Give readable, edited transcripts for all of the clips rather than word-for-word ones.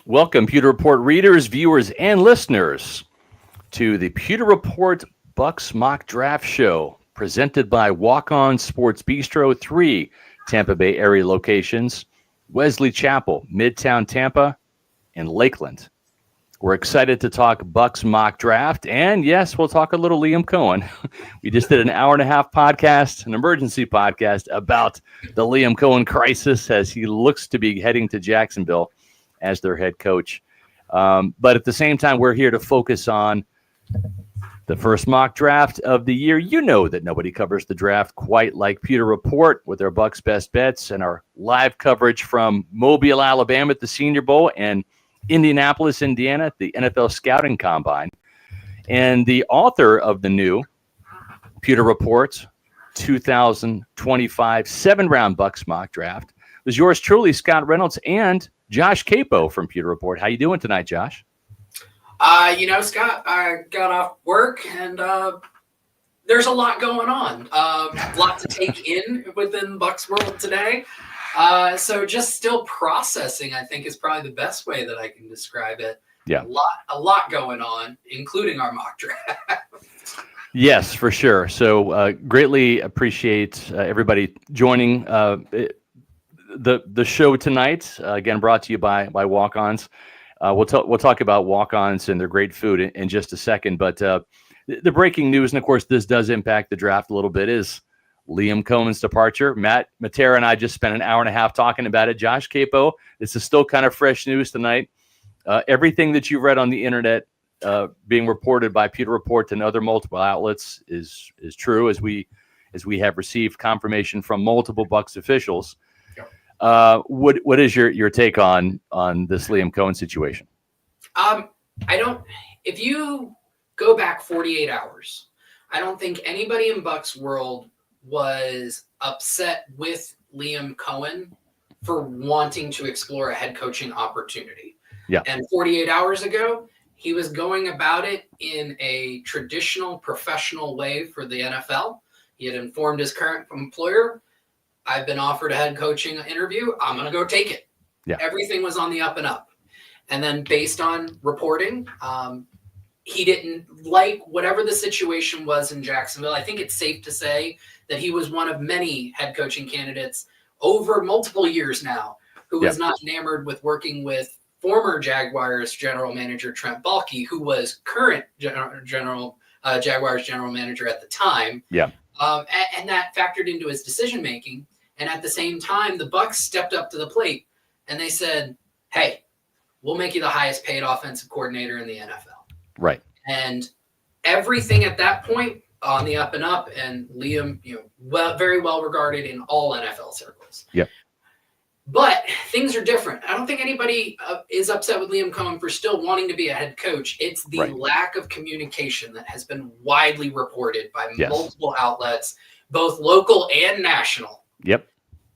Welcome, Pewter Report readers, viewers, and listeners to the Pewter Report Bucs Mock Draft Show, presented by Walk-Ons Sports Bistro, 3 Tampa Bay area locations, Wesley Chapel, Midtown Tampa, and Lakeland. We're excited to talk Bucs Mock Draft, and yes, we'll talk a little Liam Coen. We just did an hour-and-a-half podcast, an emergency podcast, about the Liam Coen crisis as he looks to be heading to Jacksonville as their head coach. But at the same time, we're here to focus on the first mock draft of the year. You know that nobody covers the draft quite like Pewter Report with our Bucs Best Bets and our live coverage from Mobile, Alabama at the Senior Bowl and Indianapolis, Indiana at the NFL Scouting Combine. And the author of the new Pewter Report 2025 7-round Bucs mock draft was yours truly, Scott Reynolds, and Josh Queipo from Pewter Report. How you doing tonight, Josh? Scott, I got off work and there's a lot going on. A lot to take in within Bucs world today. So just still processing, I think, is probably the best way that I can describe it. Yeah. A lot going on, including our mock draft. Yes, for sure. So greatly appreciate everybody joining the show tonight. Again, brought to you by Walk-Ons. We'll talk about Walk-Ons and their great food in just a second. But the breaking news, and of course this does impact the draft a little bit, is Liam Coen's departure. Matt Matera and I just spent an hour and a half talking about it. Josh Queipo, this is still kind of fresh news tonight. Everything that you read on the internet being reported by Pewter Report and other multiple outlets is true, as we have received confirmation from multiple Bucs officials. What is your take on this Liam Coen situation? If you go back 48 hours, I don't think anybody in Bucs world was upset with Liam Coen for wanting to explore a head coaching opportunity. Yeah. And 48 hours ago, he was going about it in a traditional professional way for the NFL. He had informed his current employer, I've been offered a head coaching interview. I'm going to go take it. Yeah. Everything was on the up and up. And then based on reporting, he didn't like whatever the situation was in Jacksonville. I think it's safe to say that he was one of many head coaching candidates over multiple years now who was not enamored with working with former Jaguars general manager Trent Baalke, who was current Jaguars general manager at the time. Yeah. And that factored into his decision-making. And at the same time, the Bucs stepped up to the plate and they said, hey, we'll make you the highest paid offensive coordinator in the NFL. Right. And everything at that point on the up and up, and Liam, very well regarded in all NFL circles. Yep. But things are different. I don't think anybody is upset with Liam Coen for still wanting to be a head coach. It's the lack of communication that has been widely reported by multiple outlets, both local and national. Yep.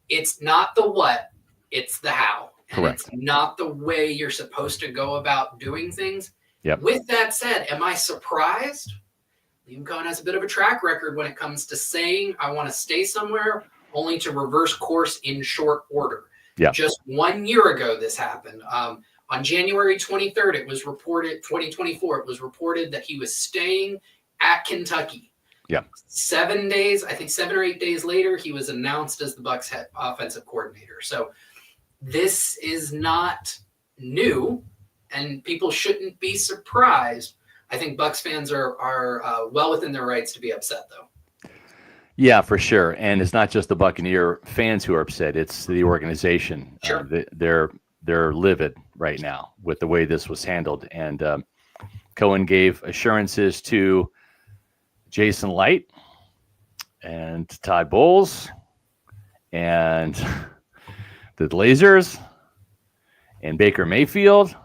It's not the what, it's the how. And Correct. It's not the way you're supposed to go about doing things. Yep. With that said, am I surprised? Liam Coen has a bit of a track record when it comes to saying, I want to stay somewhere, only to reverse course in short order. Yeah. Just 1 year ago, this happened. On January 23rd, it was reported, 2024, it was reported that he was staying at Kentucky. Yeah. 7 days, I think 7 or 8 days later, he was announced as the Bucs head offensive coordinator. So this is not new, and people shouldn't be surprised. I think Bucs fans are well within their rights to be upset, though. Yeah, for sure. And it's not just the Buccaneer fans who are upset. It's the organization. Sure. They're livid right now with the way this was handled. And Coen gave assurances to Jason Licht and Todd Bowles and the Glazers and Baker Mayfield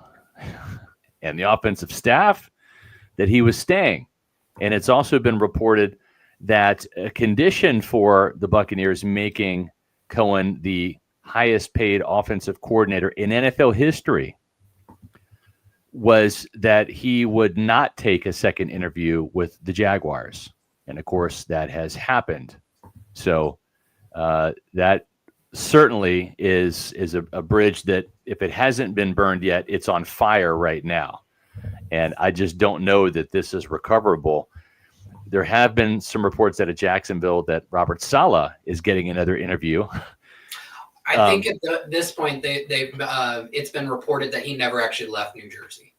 and the offensive staff that he was staying. And it's also been reported that a condition for the Buccaneers making Coen the highest paid offensive coordinator in NFL history was that he would not take a second interview with the Jaguars. And of course, that has happened. So that certainly is a bridge that, if it hasn't been burned yet, it's on fire right now. And I just don't know that this is recoverable. There have been some reports out of Jacksonville that Robert Saleh is getting another interview. I think at this point, it's been reported that he never actually left New Jersey.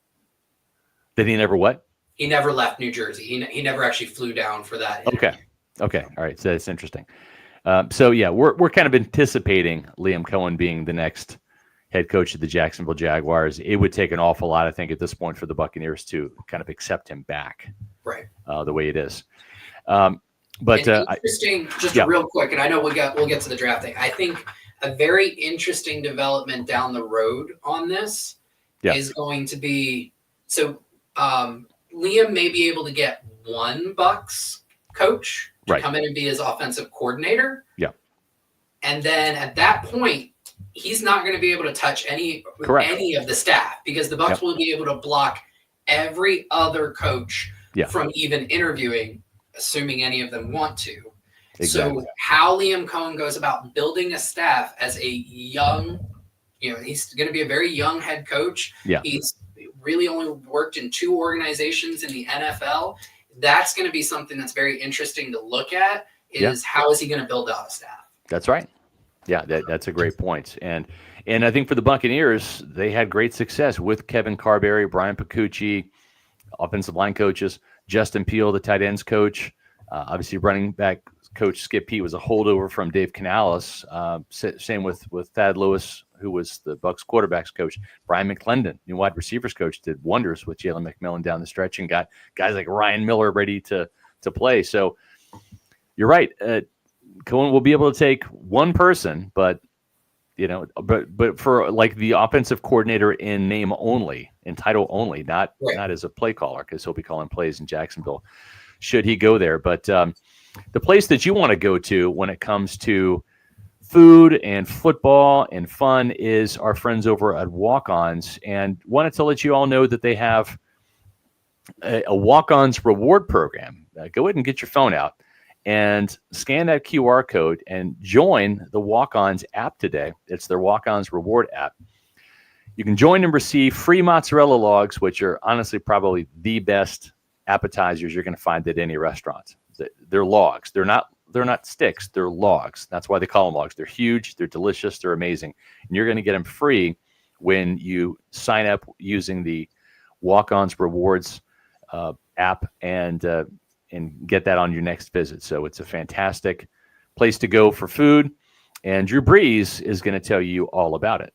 That he never what? He never left New Jersey. He never actually flew down for that interview. Okay. All right. So that's interesting. So yeah, we're kind of anticipating Liam Coen being the next head coach of the Jacksonville Jaguars. It would take an awful lot, I think, at this point for the Buccaneers to kind of accept him back, right? The way it is. But interesting, real quick, and I know we'll get to the draft thing. I think a very interesting development down the road on this is going to be Liam may be able to get one Bucs coach to come in and be his offensive coordinator. Yeah. And then at that point, he's not going to be able to touch any of the staff, because the Bucs will be able to block every other coach from even interviewing, assuming any of them want to. Exactly. So how Liam Coen goes about building a staff as a young, he's going to be a very young head coach. Yeah. He's really only worked in 2 organizations in the NFL. That's going to be something that's very interesting to look at, is how is he going to build out a staff? That's right. Yeah, that's a great point. And I think for the Buccaneers, they had great success with Kevin Carberry, Brian Picucci, offensive line coaches, Justin Peele, the tight ends coach. Obviously, running back coach Skip Pete was a holdover from Dave Canales. Same with Thad Lewis, who was the Bucs quarterbacks coach. Brian McClendon, new wide receivers coach, did wonders with Jalen McMillan down the stretch and got guys like Ryan Miller ready to play. So you're right. Coen will be able to take one person, but for like the offensive coordinator in name only, in title only, not as a play caller, because he'll be calling plays in Jacksonville should he go there. But the place that you want to go to when it comes to food and football and fun is our friends over at Walk-Ons, and wanted to let you all know that they have a Walk-Ons reward program. Go ahead and get your phone out and scan that QR code and join the Walk-Ons app today. It's their Walk-Ons reward app. You can join and receive free mozzarella logs, which are honestly probably the best appetizers you're going to find at any restaurant. They're logs. They're not sticks. They're logs. That's why they call them logs. They're huge. They're delicious. They're amazing. And you're going to get them free when you sign up using the Walk-Ons rewards app and get that on your next visit. So it's a fantastic place to go for food. And Drew Brees is going to tell you all about it.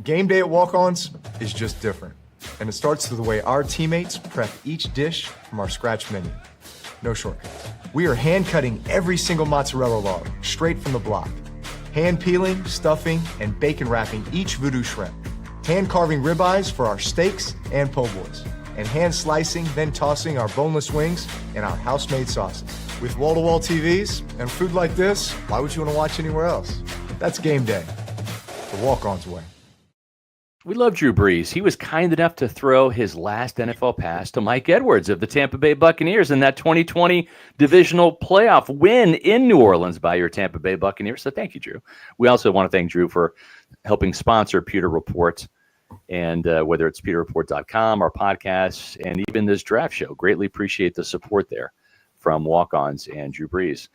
Game day at Walk-Ons is just different. And it starts with the way our teammates prep each dish from our scratch menu. No shortcuts. We are hand cutting every single mozzarella log straight from the block. Hand peeling, stuffing, and bacon wrapping each voodoo shrimp. Hand carving ribeyes for our steaks and po' boys. And hand slicing, then tossing our boneless wings and our house-made sauces. With wall-to-wall TVs and food like this, why would you want to watch anywhere else? That's game day. The Walk-Ons way. We love Drew Brees. He was kind enough to throw his last NFL pass to Mike Edwards of the Tampa Bay Buccaneers in that 2020 divisional playoff win in New Orleans by your Tampa Bay Buccaneers. So thank you, Drew. We also want to thank Drew for helping sponsor Pewter Report, and whether it's pewterreport.com, our podcasts, and even this draft show. Greatly appreciate the support there from Walk-Ons and Drew Brees.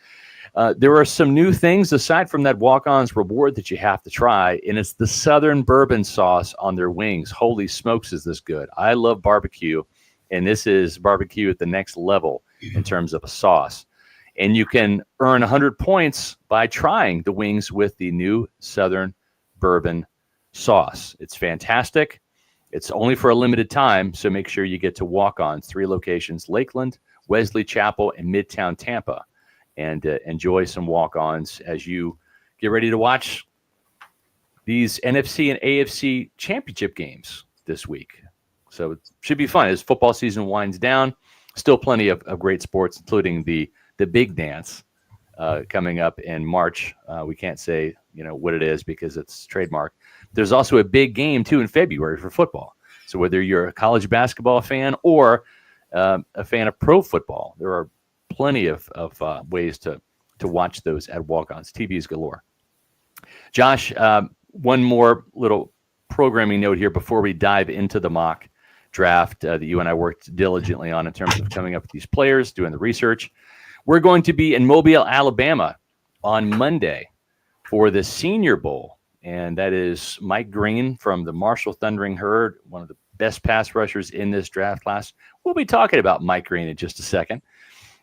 There are some new things aside from that Walk-Ons reward that you have to try, and it's the Southern bourbon sauce on their wings. Holy smokes, is this good. I love barbecue, and this is barbecue at the next level in terms of a sauce. And you can earn 100 points by trying the wings with the new Southern bourbon sauce. It's fantastic. It's only for a limited time, so make sure you get to Walk-Ons, 3 locations, Lakeland, Wesley Chapel, and Midtown Tampa. And enjoy some Walk-Ons as you get ready to watch these NFC and AFC championship games this week. So it should be fun as football season winds down. Still plenty of great sports, including the big dance coming up in March. We can't say what it is because it's trademark. There's also a big game, too, in February for football. So whether you're a college basketball fan or a fan of pro football, there are plenty of ways to to watch those at Walk-Ons. TV's galore. Josh, one more little programming note here before we dive into the mock draft that you and I worked diligently on in terms of coming up with these players, doing the research. We're going to be in Mobile, Alabama on Monday for the Senior Bowl, and that is Mike Green from the Marshall Thundering Herd, one of the best pass rushers in this draft class. We'll be talking about Mike Green in just a second,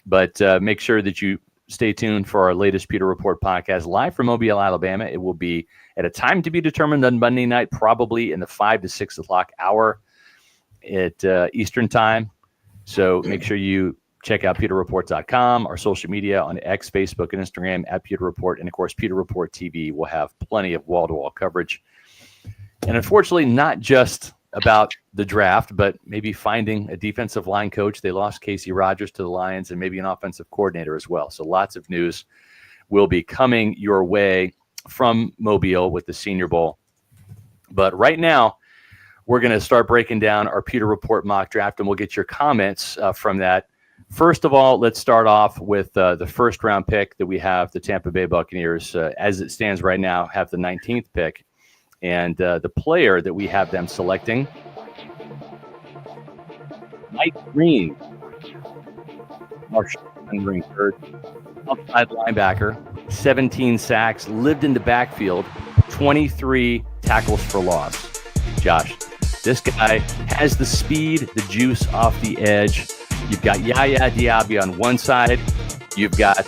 but make sure that you stay tuned for our latest Pewter Report podcast live from Mobile, Alabama. It will be at a time to be determined on Monday night, probably in the 5 to 6 o'clock hour at Eastern time. So make sure you check out pewterreport.com, our social media on X, Facebook, and Instagram at Pewter Report. And, of course, Pewter Report TV will have plenty of wall-to-wall coverage. And, unfortunately, not just about the draft, but maybe finding a defensive line coach. They lost Casey Rogers to the Lions, and maybe an offensive coordinator as well. So lots of news will be coming your way from Mobile with the Senior Bowl. But right now, we're going to start breaking down our Pewter Report mock draft, and we'll get your comments from that. First of all, let's start off with the first round pick that we have. The Tampa Bay Buccaneers, as it stands right now, have the 19th pick. And the player that we have them selecting, Mike Green, Marshall Thundering Herd, outside linebacker, 17 sacks, lived in the backfield, 23 tackles for loss. Josh, this guy has the speed, the juice off the edge. You've got Yaya Diaby on one side. You've got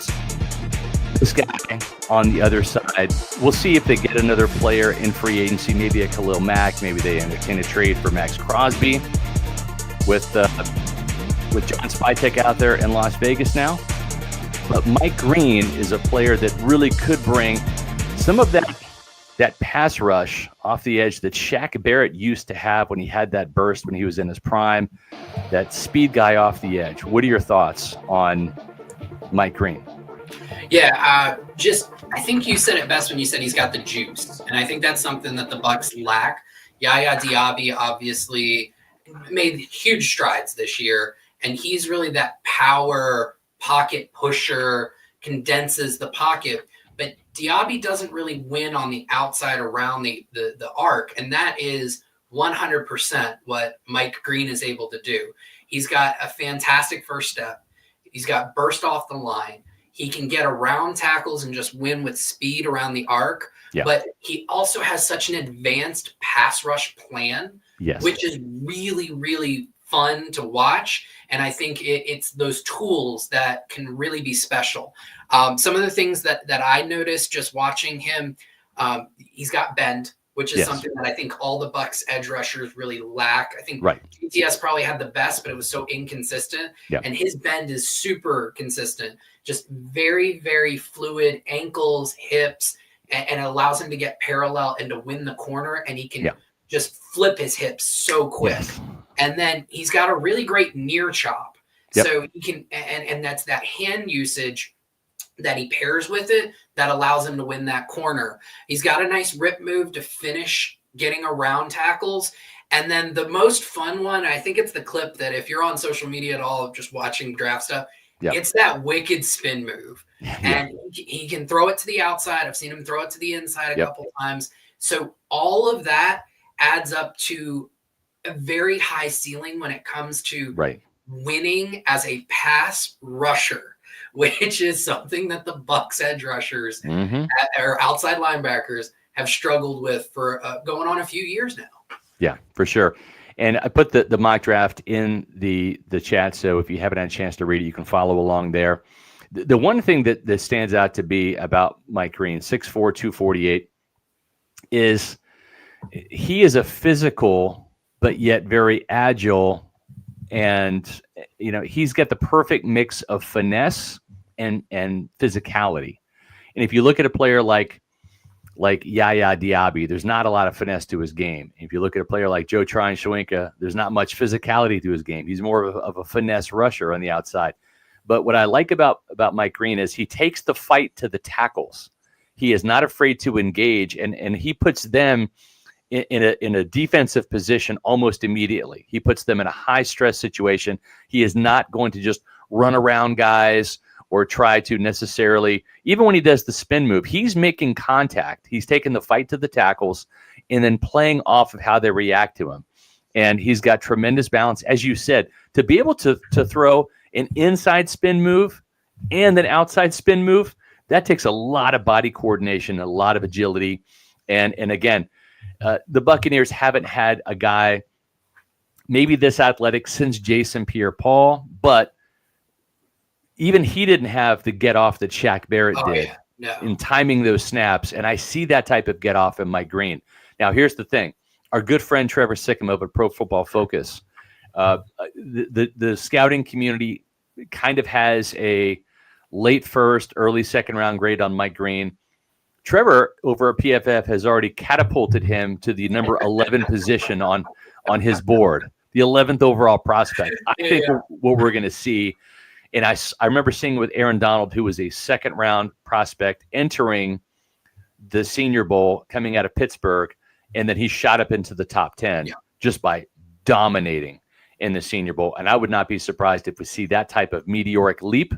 this guy on the other side. We'll see if they get another player in free agency, maybe a Khalil Mack. Maybe they entertain a trade for Max Crosby with John Spytek out there in Las Vegas now. But Mike Green is a player that really could bring some of that pass rush off the edge that Shaq Barrett used to have when he had that burst when he was in his prime, that speed guy off the edge. What are your thoughts on Mike Green? Yeah, I think you said it best when you said he's got the juice. And I think that's something that the Bucs lack. Yaya Diaby obviously made huge strides this year, and he's really that power pocket pusher, condenses the pocket. But Diaby doesn't really win on the outside around the arc, and that is 100% what Mike Green is able to do. He's got a fantastic first step. He's got burst off the line. He can get around tackles and just win with speed around the arc. Yeah. But he also has such an advanced pass rush plan, which is really, really fun to watch. And I think it's those tools that can really be special. Some of the things that I noticed just watching him, he's got bend, which is something that I think all the Bucs edge rushers really lack. I think GTS probably had the best, but it was so inconsistent. Yeah. And his bend is super consistent, just very, very fluid, ankles, hips, and it allows him to get parallel and to win the corner. And he can just flip his hips so quick. Yes. And then he's got a really great near chop. Yep. So he can, and that's that hand usage that he pairs with it that allows him to win that corner. He's got a nice rip move to finish getting around tackles. And then the most fun one, I think it's the clip that if you're on social media at all, just watching draft stuff, it's that wicked spin move. And he can throw it to the outside. I've seen him throw it to the inside a couple times. So all of that adds up to a very high ceiling when it comes to winning as a pass rusher, which is something that the Bucs edge rushers or outside linebackers have struggled with for going on a few years now. Yeah, for sure. And I put the mock draft in the chat, so if you haven't had a chance to read it, you can follow along there. The one thing that stands out to be about Mike Green, 6'4", 248, is he is a physical but yet very agile, and he's got the perfect mix of finesse and physicality. And if you look at a player like Yaya Diaby, there's not a lot of finesse to his game. If you look at a player like Joe Tryon-Shoyinka, there's not much physicality to his game. He's more of a finesse rusher on the outside. But what I like about Mike Green is he takes the fight to the tackles. He is not afraid to engage, and he puts them in a defensive position almost immediately. He puts them in a high stress situation. He is not going to just run around guys or try to necessarily, even when he does the spin move, he's making contact. He's taking the fight to the tackles and then playing off of how they react to him. And he's got tremendous balance. As you said, to be able to throw an inside spin move and an outside spin move, that takes a lot of body coordination, a lot of agility. And again, the Buccaneers haven't had a guy maybe this athletic since Jason Pierre-Paul, but even he didn't have the get off that Shaq Barrett did in timing those snaps. And I see that type of get off in Mike Green. Now, here's the thing. Our good friend Trevor Sickham over at Pro Football Focus, the scouting community kind of has a late first, early second round grade on Mike Green. Trevor over at PFF has already catapulted him to the number 11 position on his board, the 11th overall prospect. I think what we're going to see, and I remember seeing with Aaron Donald, who was a second round prospect entering the Senior Bowl coming out of Pittsburgh, and then he shot up into the top 10 just by dominating in the Senior Bowl. And I would not be surprised if we see that type of meteoric leap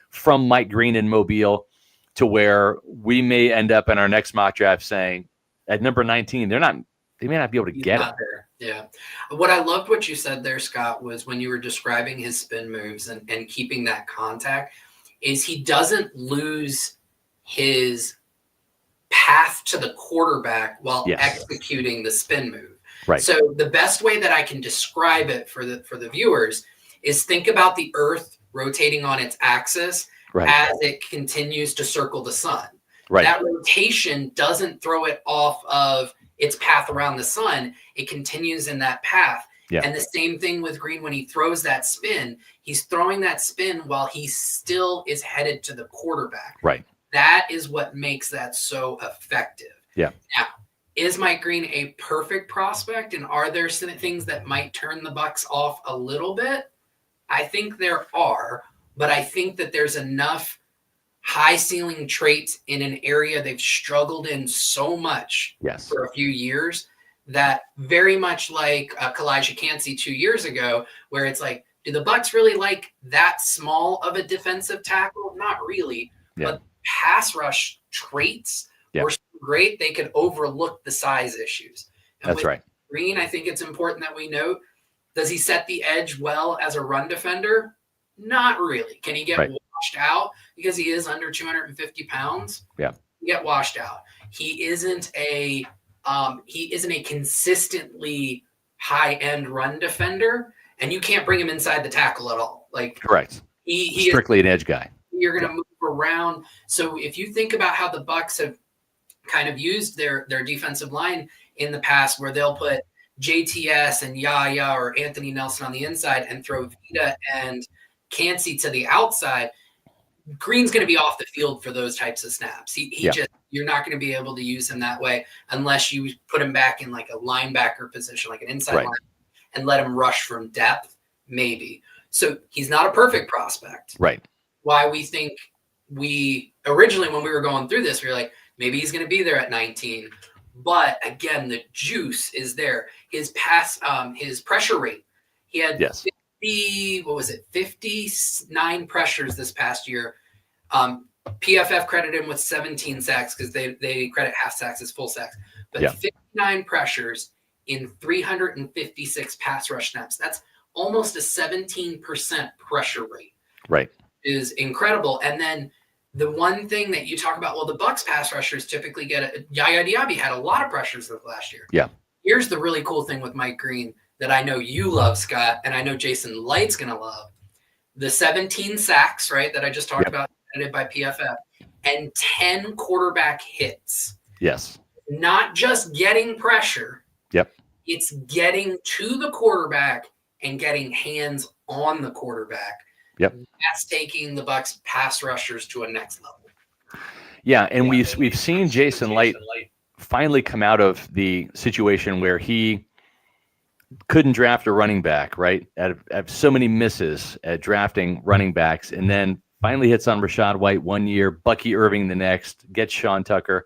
from Mike Green in Mobile to where we may end up in our next mock draft saying at number 19, they may not be able to get it. Yeah. What I loved what you said there, Scott, was when you were describing his spin moves and keeping that contact, is he doesn't lose his path to the quarterback while executing the spin move. Right. So the best way that I can describe it for the viewers is think about the Earth rotating on its axis as it continues to circle the sun. Right. That rotation doesn't throw it off of its path around the sun. It continues in that path. Yeah. And the same thing with Green when he throws that spin. He's throwing that spin while he still is headed to the quarterback. Right. That is what makes that so effective. Yeah. Now, is Mike Green a perfect prospect? And are there some things that might turn the Bucs off a little bit? I think there are, but I think that there's enough high ceiling traits in an area they've struggled in so much for a few years that very much like Kalijah Cansey 2 years ago, where it's like, do the Bucs really like that small of a defensive tackle? Not really, but pass rush traits were so great they could overlook the size issues. And that's right. Green, I think it's important that we note, does he set the edge well as a run defender? Not really. Can he get washed out because he is under 250 pounds? Yeah. Get washed out. He isn't a consistently high-end run defender, and you can't bring him inside the tackle at all. Like correct. He strictly an edge guy. You're going to move around. So if you think about how the Bucs have kind of used their defensive line in the past, where they'll put JTS and Yaya or Anthony Nelson on the inside and throw Vita and Cansey to the outside, Green's going to be off the field for those types of snaps. He just, you're not going to be able to use him that way unless you put him back in like a linebacker position, like an inside line, and let him rush from depth, maybe. So he's not a perfect prospect. Right. Why we think originally when we were going through this, we were like, maybe he's going to be there at 19. But again, the juice is there. His pressure rate, he had 59 pressures this past year. PFF credited him with 17 sacks because they credit half sacks as full sacks. But 59 pressures in 356 pass rush snaps. That's almost a 17% pressure rate. Right. Is incredible. And then the one thing that you talk about, well, the Bucs pass rushers typically Yaya Diaby had a lot of pressures last year. Yeah. Here's the really cool thing with Mike Green that I know you love, Scott, and I know Jason Light's going to love. The 17 sacks, right, that I just talked about, edited by PFF, and 10 quarterback hits. Yes. Not just getting pressure. Yep. It's getting to the quarterback and getting hands on the quarterback. Yep. That's taking the Bucs pass rushers to a next level. Yeah, and we've seen Jason Licht finally come out of the situation where he couldn't draft a running back, right? Have so many misses at drafting running backs, and then finally hits on Rachaad White 1 year, Bucky Irving the next, gets Sean Tucker.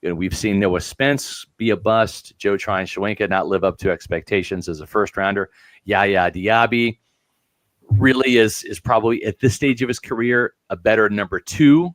You know, we've seen Noah Spence be a bust, Joe Tryon-Shoyinka not live up to expectations as a first rounder, Yaya Diaby really is probably at this stage of his career a better number 2.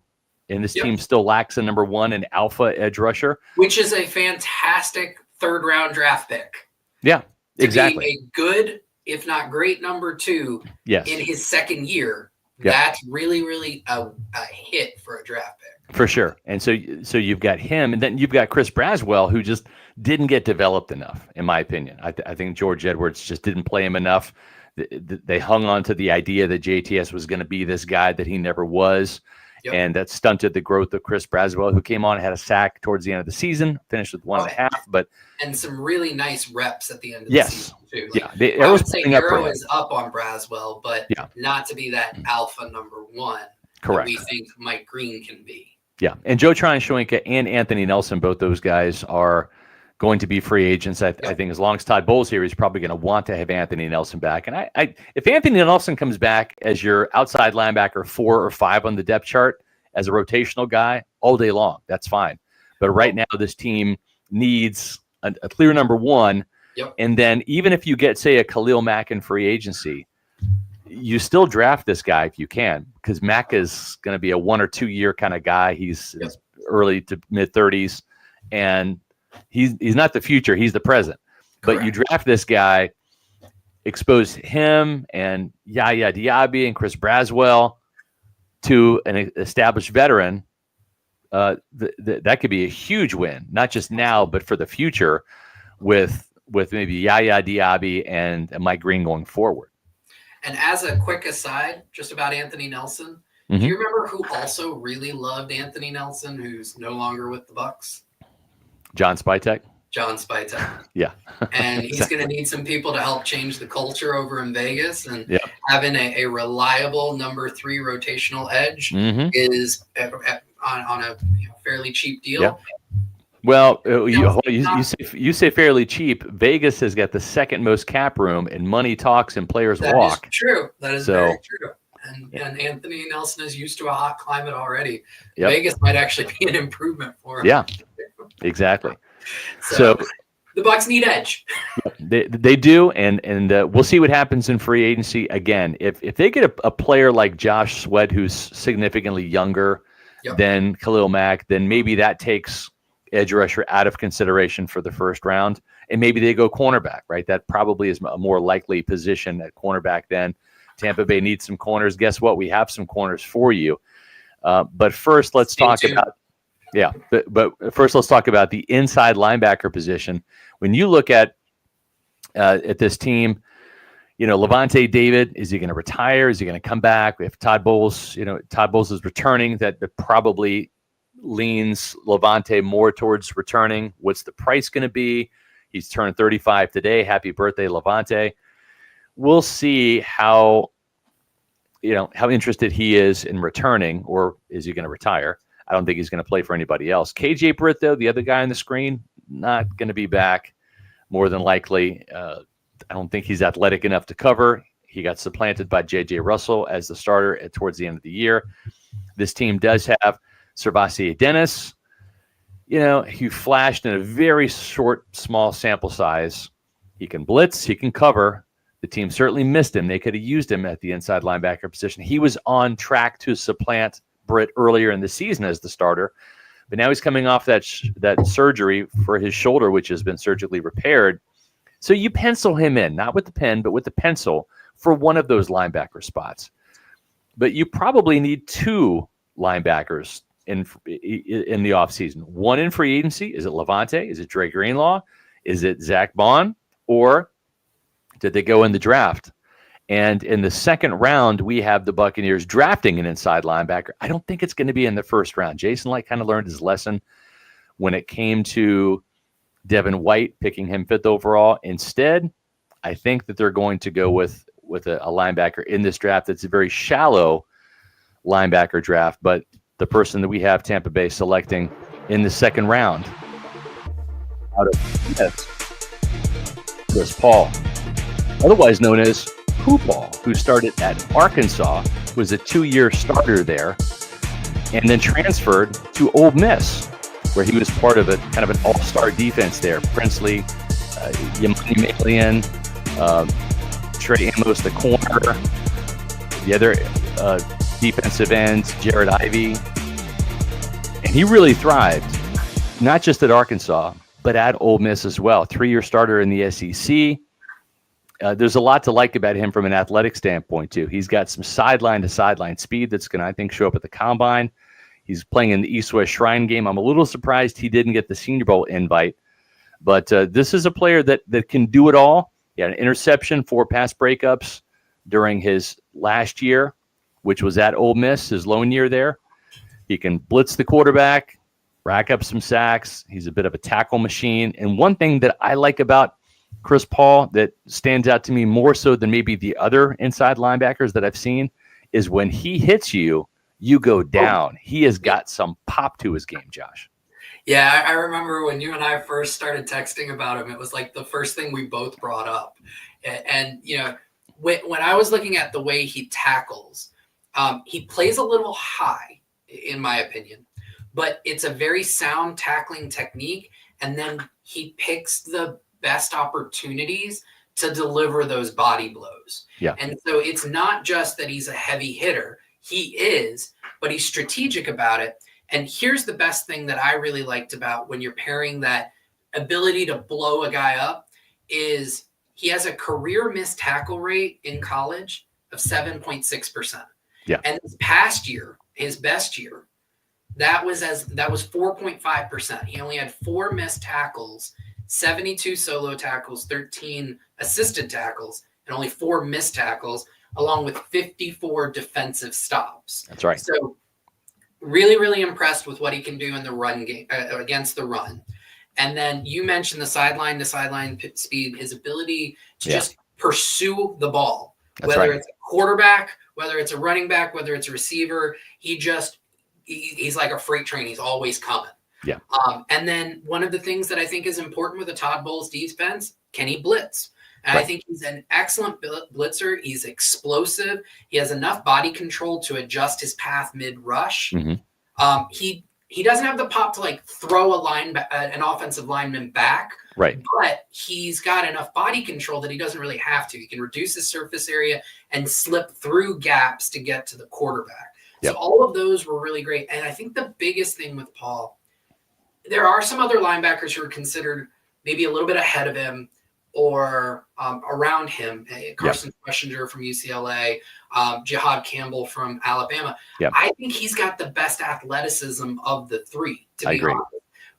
And this team still lacks a number 1 and alpha edge rusher, which is a fantastic 3rd round draft pick. Yeah, to exactly. Be a good, if not great, number 2 in his 2nd year. Yep. That's really, really a hit for a draft pick. For sure. And so you've got him, and then you've got Chris Braswell, who just didn't get developed enough, in my opinion. I think George Edwards just didn't play him enough. They hung on to the idea that JTS was going to be this guy that he never was. Yep. And that stunted the growth of Chris Braswell, who came on and had a sack towards the end of the season, finished with 1.5. And some really nice reps at the end of the season, too. I would say Arrow is up on Braswell, but not to be that alpha number 1 Correct. that we think Mike Green can be. Yeah, and Joe Tryon-Shoyinka and Anthony Nelson, both those guys are going to be free agents. I think as long as Todd Bowles here, he's probably going to want to have Anthony Nelson back. And if Anthony Nelson comes back as your outside linebacker 4 or 5 on the depth chart as a rotational guy all day long, that's fine. But right now, this team needs a clear number 1. Yep. And then even if you get, say, a Khalil Mack in free agency, you still draft this guy if you can, because Mack is going to be a 1 or 2 year kind of guy. He's early to mid 30s, and he's not the future. He's the present. Correct. But you draft this guy, expose him and Yaya Diaby and Chris Braswell to an established veteran. That could be a huge win, not just now, but for the future with maybe Yaya Diaby and Mike Green going forward. And as a quick aside, just about Anthony Nelson, do you remember who also really loved Anthony Nelson, who's no longer with the Bucs? John Spytek. John Spytek. Yeah. And he's going to need some people to help change the culture over in Vegas. And having a reliable number 3 rotational edge is on a fairly cheap deal. Yeah. Well, you say fairly cheap. Vegas has got the 2nd most cap room, and money talks and players walk. That is true. That is very true. And Anthony Nelson is used to a hot climate already. Yep. Vegas might actually be an improvement for him. Yeah, exactly. So the Bucs need edge. They do, and we'll see what happens in free agency. Again, if they get a player like Josh Sweat, who's significantly younger than Khalil Mack, then maybe that takes edge rusher out of consideration for the 1st round, and maybe they go cornerback, right? That probably is a more likely position at cornerback then. Tampa Bay needs some corners. Guess what? We have some corners for you. But first, let's talk about but first let's talk about the inside linebacker position. When you look at this team, Levante David, is he going to retire? Is he going to come back? We have Todd Bowles. Todd Bowles is returning. That probably leans Levante more towards returning. What's the price going to be? He's turned 35 today. Happy birthday, Levante. We'll see how interested he is in returning, or is he going to retire? I don't think he's going to play for anybody else. KJ Britt, though, the other guy on the screen, not going to be back more than likely. I don't think he's athletic enough to cover. He got supplanted by J.J. Russell as the starter towards the end of the year. This team does have Servassier Dennis, he flashed in a very short, small sample size. He can blitz, he can cover. The team certainly missed him. They could have used him at the inside linebacker position. He was on track to supplant Britt earlier in the season as the starter, but now he's coming off that surgery for his shoulder, which has been surgically repaired. So you pencil him in, not with the pen, but with the pencil for one of those linebacker spots. But you probably need 2 linebackers in the offseason. One in free agency. Is it Levante? Is it Dre Greenlaw? Is it Zach Bond? Or did they go in the draft? And in the 2nd round, we have the Buccaneers drafting an inside linebacker. I don't think it's going to be in the 1st round. Jason Licht kind of learned his lesson when it came to Devin White, picking him 5th overall. Instead, I think that they're going to go with a linebacker in this draft. It's a very shallow linebacker draft, but the person that we have Tampa Bay selecting in the 2nd round out of Chris Paul, otherwise known as Pooh Paul, who started at Arkansas, was a 2-year starter there, and then transferred to Ole Miss, where he was part of a kind of an all-star defense there. Princely, Yamani Malian, Trey Amos, the corner, the other defensive end, Jared Ivey. And he really thrived, not just at Arkansas, but at Ole Miss as well. 3-year starter in the SEC. There's a lot to like about him from an athletic standpoint, too. He's got some sideline-to-sideline speed that's going to, I think, show up at the Combine. He's playing in the East-West Shrine game. I'm a little surprised he didn't get the Senior Bowl invite. But this is a player that can do it all. He had an interception, 4 pass breakups during his last year, which was at Ole Miss, his lone year there. He can blitz the quarterback, rack up some sacks. He's a bit of a tackle machine. And one thing that I like about Chris Paul that stands out to me more so than maybe the other inside linebackers that I've seen is when he hits you, you go down. He has got some pop to his game, Josh. Yeah, I remember when you and I first started texting about him, it was like the first thing we both brought up. And you know, when I was looking at the way he tackles, he plays a little high, in my opinion, but it's a very sound tackling technique. And then he picks the best opportunities to deliver those body blows. Yeah. And so it's not just that he's a heavy hitter. He is, but he's strategic about it. And here's the best thing that I really liked about when you're pairing that ability to blow a guy up is he has a career missed tackle rate in college of 7.6%. Yeah. And this past year, his best year, that was 4.5%. He only had 4 missed tackles, 72 solo tackles, 13 assisted tackles, and only 4 missed tackles, along with 54 defensive stops. That's right. So really, really impressed with what he can do in the run game against the run. And then you mentioned the sideline to sideline speed, his ability to just pursue the ball, whether it's a quarterback, whether it's a running back, whether it's a receiver. He's like a freight train. He's always coming. Yeah. And then one of the things that I think is important with the Todd Bowles defense, can he blitz? And I think he's an excellent blitzer. He's explosive. He has enough body control to adjust his path mid-rush. Mm-hmm. He doesn't have the pop to like throw an offensive lineman back. Right. But he's got enough body control that he doesn't really have to. He can reduce his surface area and slip through gaps to get to the quarterback. Yep. So all of those were really great. And I think the biggest thing with Paul, there are some other linebackers who are considered maybe a little bit ahead of him or around him. Carson Schlesinger from UCLA, Jihad Campbell from Alabama. Yep. I think he's got the best athleticism of the three, to be agree. honest.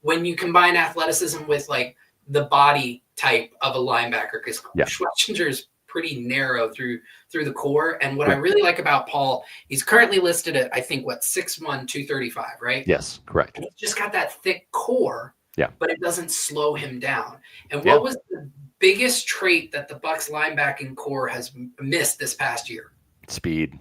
When you combine athleticism with like the body type of a linebacker, because Schlesinger is pretty narrow through the core. And what I really like about Paul, he's currently listed at, I think, 6'1", 235, right? Yes, correct. And he's just got that thick core, but it doesn't slow him down. And what was the biggest trait that the Bucs linebacking core has missed this past year? Speed,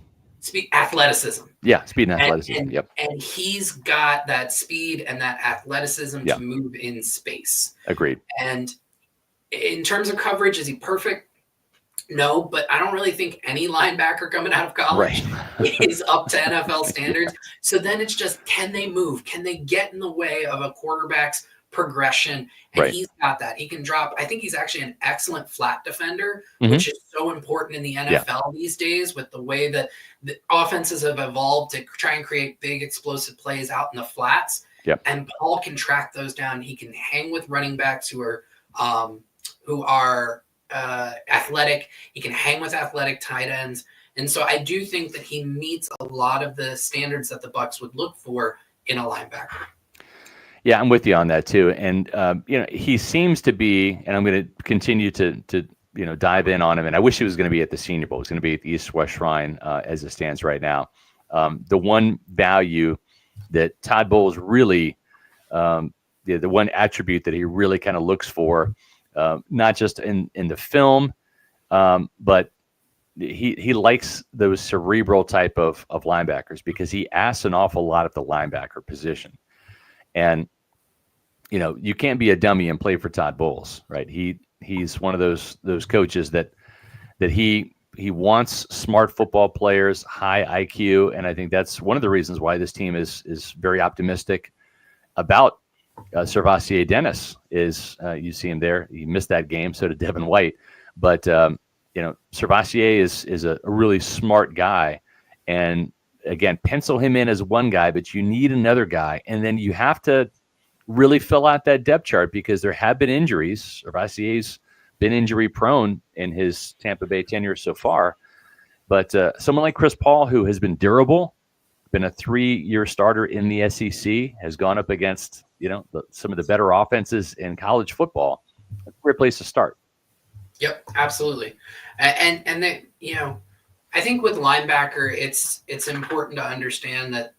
athleticism. Yeah, speed and athleticism. And he's got that speed and that athleticism to move in space. Agreed. And in terms of coverage, is he perfect? No, but I don't really think any linebacker coming out of college is up to NFL standards. So then it's just, can they move? Can they get in the way of a quarterback's progression? And he's got that. He can drop. I think he's actually an excellent flat defender, which is so important in the NFL these days with the way that the offenses have evolved to try and create big explosive plays out in the flats. And Paul can track those down. He can hang with running backs who are athletic. He can hang with athletic tight ends. And so I do think that he meets a lot of the standards that the Bucs would look for in a linebacker. Yeah, I'm with you on that too. And he seems to be, and I'm going to continue to dive in on him. And I wish he was going to be at the Senior Bowl. He's going to be at the East-West Shrine as it stands right now. The one value that Todd Bowles really, the one attribute that he really kind of looks for, not just in the film, but he likes those cerebral type of linebackers because he asks an awful lot at the linebacker position. And, you can't be a dummy and play for Todd Bowles, right? He's one of those coaches that he wants smart football players, high IQ. And I think that's one of the reasons why this team is very optimistic about Servassier Dennis is you see him there. He missed that game. So did Devin White. But Servassier is a really smart guy. And again, pencil him in as one guy, but you need another guy. And then you have to really fill out that depth chart because there have been injuries. Servassier's been injury prone in his Tampa Bay tenure so far. But someone like Chris Paul, who has been durable, been a 3-year starter in the SEC, has gone up against, some of the better offenses in college football. That's a great place to start. Yep, absolutely. And then, I think with linebacker, it's important to understand that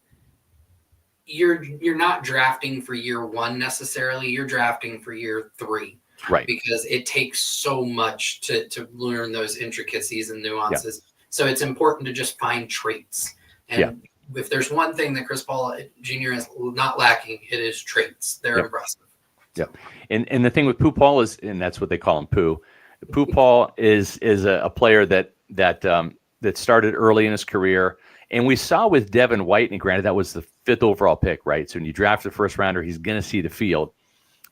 you're not drafting for year one necessarily. You're drafting for year 3. Right. Because it takes so much to learn those intricacies and nuances. Yeah. So it's important to just find traits. And if there's one thing that Chris Paul Jr. is not lacking, it is traits. They're impressive. Yeah. And the thing with Pooh Paul is, and that's what they call him, Pooh. Pooh Paul is a player that started early in his career. And we saw with Devin White, and granted that was the 5th overall pick, right? So when you draft the first rounder, he's going to see the field.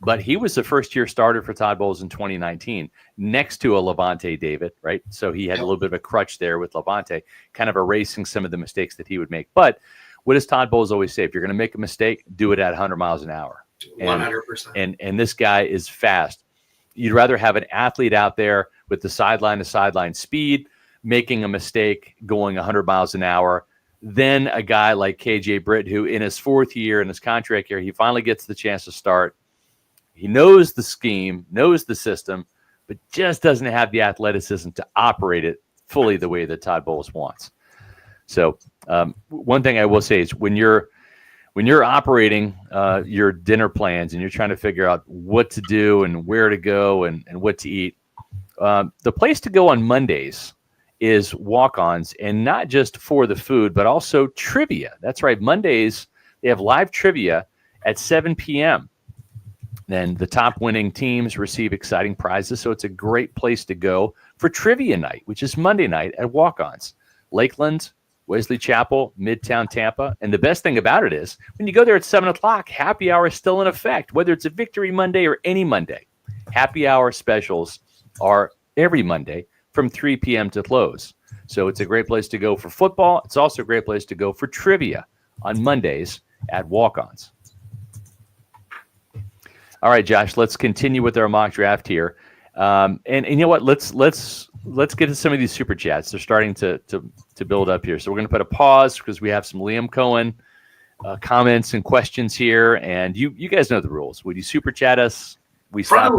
But he was the first-year starter for Todd Bowles in 2019, next to a Levante David, right? So he had a little bit of a crutch there with Levante, kind of erasing some of the mistakes that he would make. But what does Todd Bowles always say? If you're going to make a mistake, do it at 100 miles an hour. 100%. And this guy is fast. You'd rather have an athlete out there with the sideline-to-sideline speed, making a mistake, going 100 miles an hour, than a guy like KJ Britt, who in his 4th year, in his contract year, he finally gets the chance to start. He knows the scheme, knows the system, but just doesn't have the athleticism to operate it fully the way that Todd Bowles wants. So one thing I will say is when you're operating your dinner plans and you're trying to figure out what to do and where to go and what to eat, the place to go on Mondays is Walk-Ons, and not just for the food, but also trivia. That's right. Mondays, they have live trivia at 7 p.m. Then the top winning teams receive exciting prizes. So it's a great place to go for trivia night, which is Monday night at Walk-Ons. Lakeland, Wesley Chapel, Midtown Tampa. And the best thing about it is when you go there at 7 o'clock, happy hour is still in effect, whether it's a Victory Monday or any Monday. Happy hour specials are every Monday from 3 p.m. to close. So it's a great place to go for football. It's also a great place to go for trivia on Mondays at Walk-Ons. All right, Josh, let's continue with our mock draft here. And you know what? Let's get to some of these super chats. They're starting to build up here. So we're going to put a pause because we have some Liam Coen comments and questions here. And you guys know the rules. When you super chat us, we stop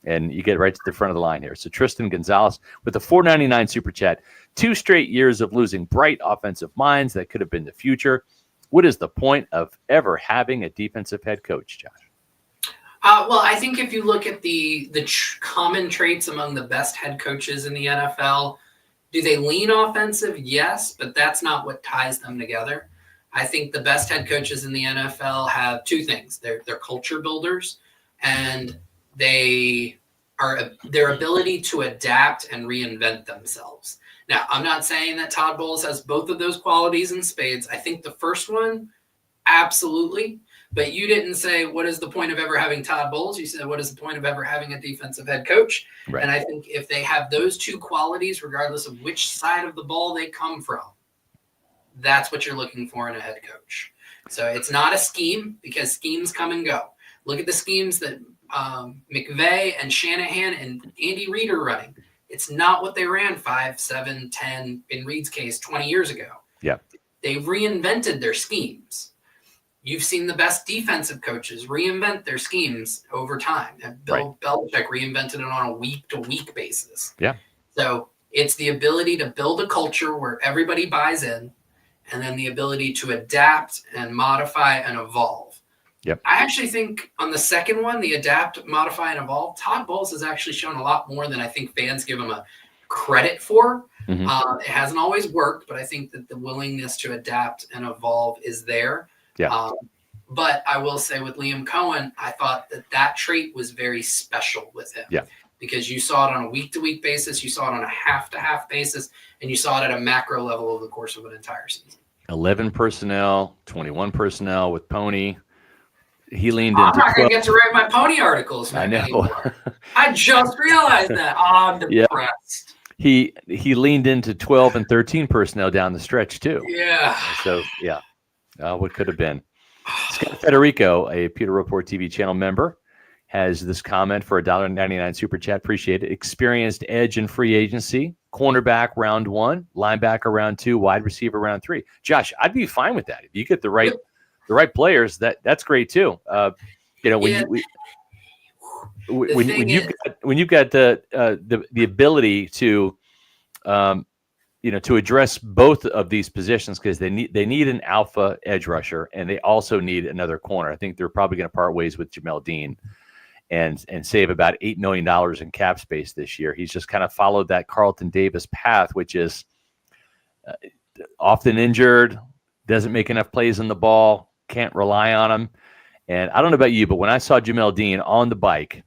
and you get right to the front of the line here. So Tristan Gonzalez with a $4.99 super chat. 2 straight years of losing bright offensive minds that could have been the future. What is the point of ever having a defensive head coach, Josh? Well, I think if you look at the common traits among the best head coaches in the NFL, do they lean offensive? Yes, but that's not what ties them together. I think the best head coaches in the NFL have 2 things. They're culture builders, and their ability to adapt and reinvent themselves. Now, I'm not saying that Todd Bowles has both of those qualities in spades. I think the first one, absolutely. But you didn't say, what is the point of ever having Todd Bowles? You said, what is the point of ever having a defensive head coach? Right. And I think if they have those 2 qualities, regardless of which side of the ball they come from, that's what you're looking for in a head coach. So it's not a scheme, because schemes come and go. Look at the schemes that McVay and Shanahan and Andy Reid are running. It's not what they ran 5, 7, 10, in Reid's case, 20 years ago. Yeah. They've reinvented their schemes. You've seen the best defensive coaches reinvent their schemes over time. And Bill Belichick reinvented it on a week-to-week basis. Yeah. So it's the ability to build a culture where everybody buys in, and then the ability to adapt and modify and evolve. Yep. I actually think on the second one, the adapt, modify, and evolve, Todd Bowles has actually shown a lot more than I think fans give him a credit for. Mm-hmm. It hasn't always worked, but I think that the willingness to adapt and evolve is there. Yeah. But I will say with Liam Coen, I thought that trait was very special with him. Yeah. Because you saw it on a week-to-week basis, you saw it on a half-to-half basis, and you saw it at a macro level over the course of an entire season. 11 personnel, 21 personnel with Pony. He leaned into. I'm not going to get to write my Pony articles. I know. I just realized that. Oh, I'm depressed. he leaned into 12 and 13 personnel down the stretch too. Yeah. So yeah, what could have been. Scott Federico, a Pewter Report TV channel member, has this comment for $1.99 super chat. Appreciate it. Experienced edge in free agency, cornerback round 1, linebacker round 2, wide receiver round 3. Josh, I'd be fine with that if you get the right players. That's great too. When you've got the ability to to address both of these positions, because they need an alpha edge rusher and they also need another corner. I think they're probably going to part ways with Jamel Dean and save about $8 million in cap space this year. He's just kind of followed that Carlton Davis path, which is often injured, doesn't make enough plays on the ball, can't rely on him. And I don't know about you, but when I saw Jamel Dean on the bike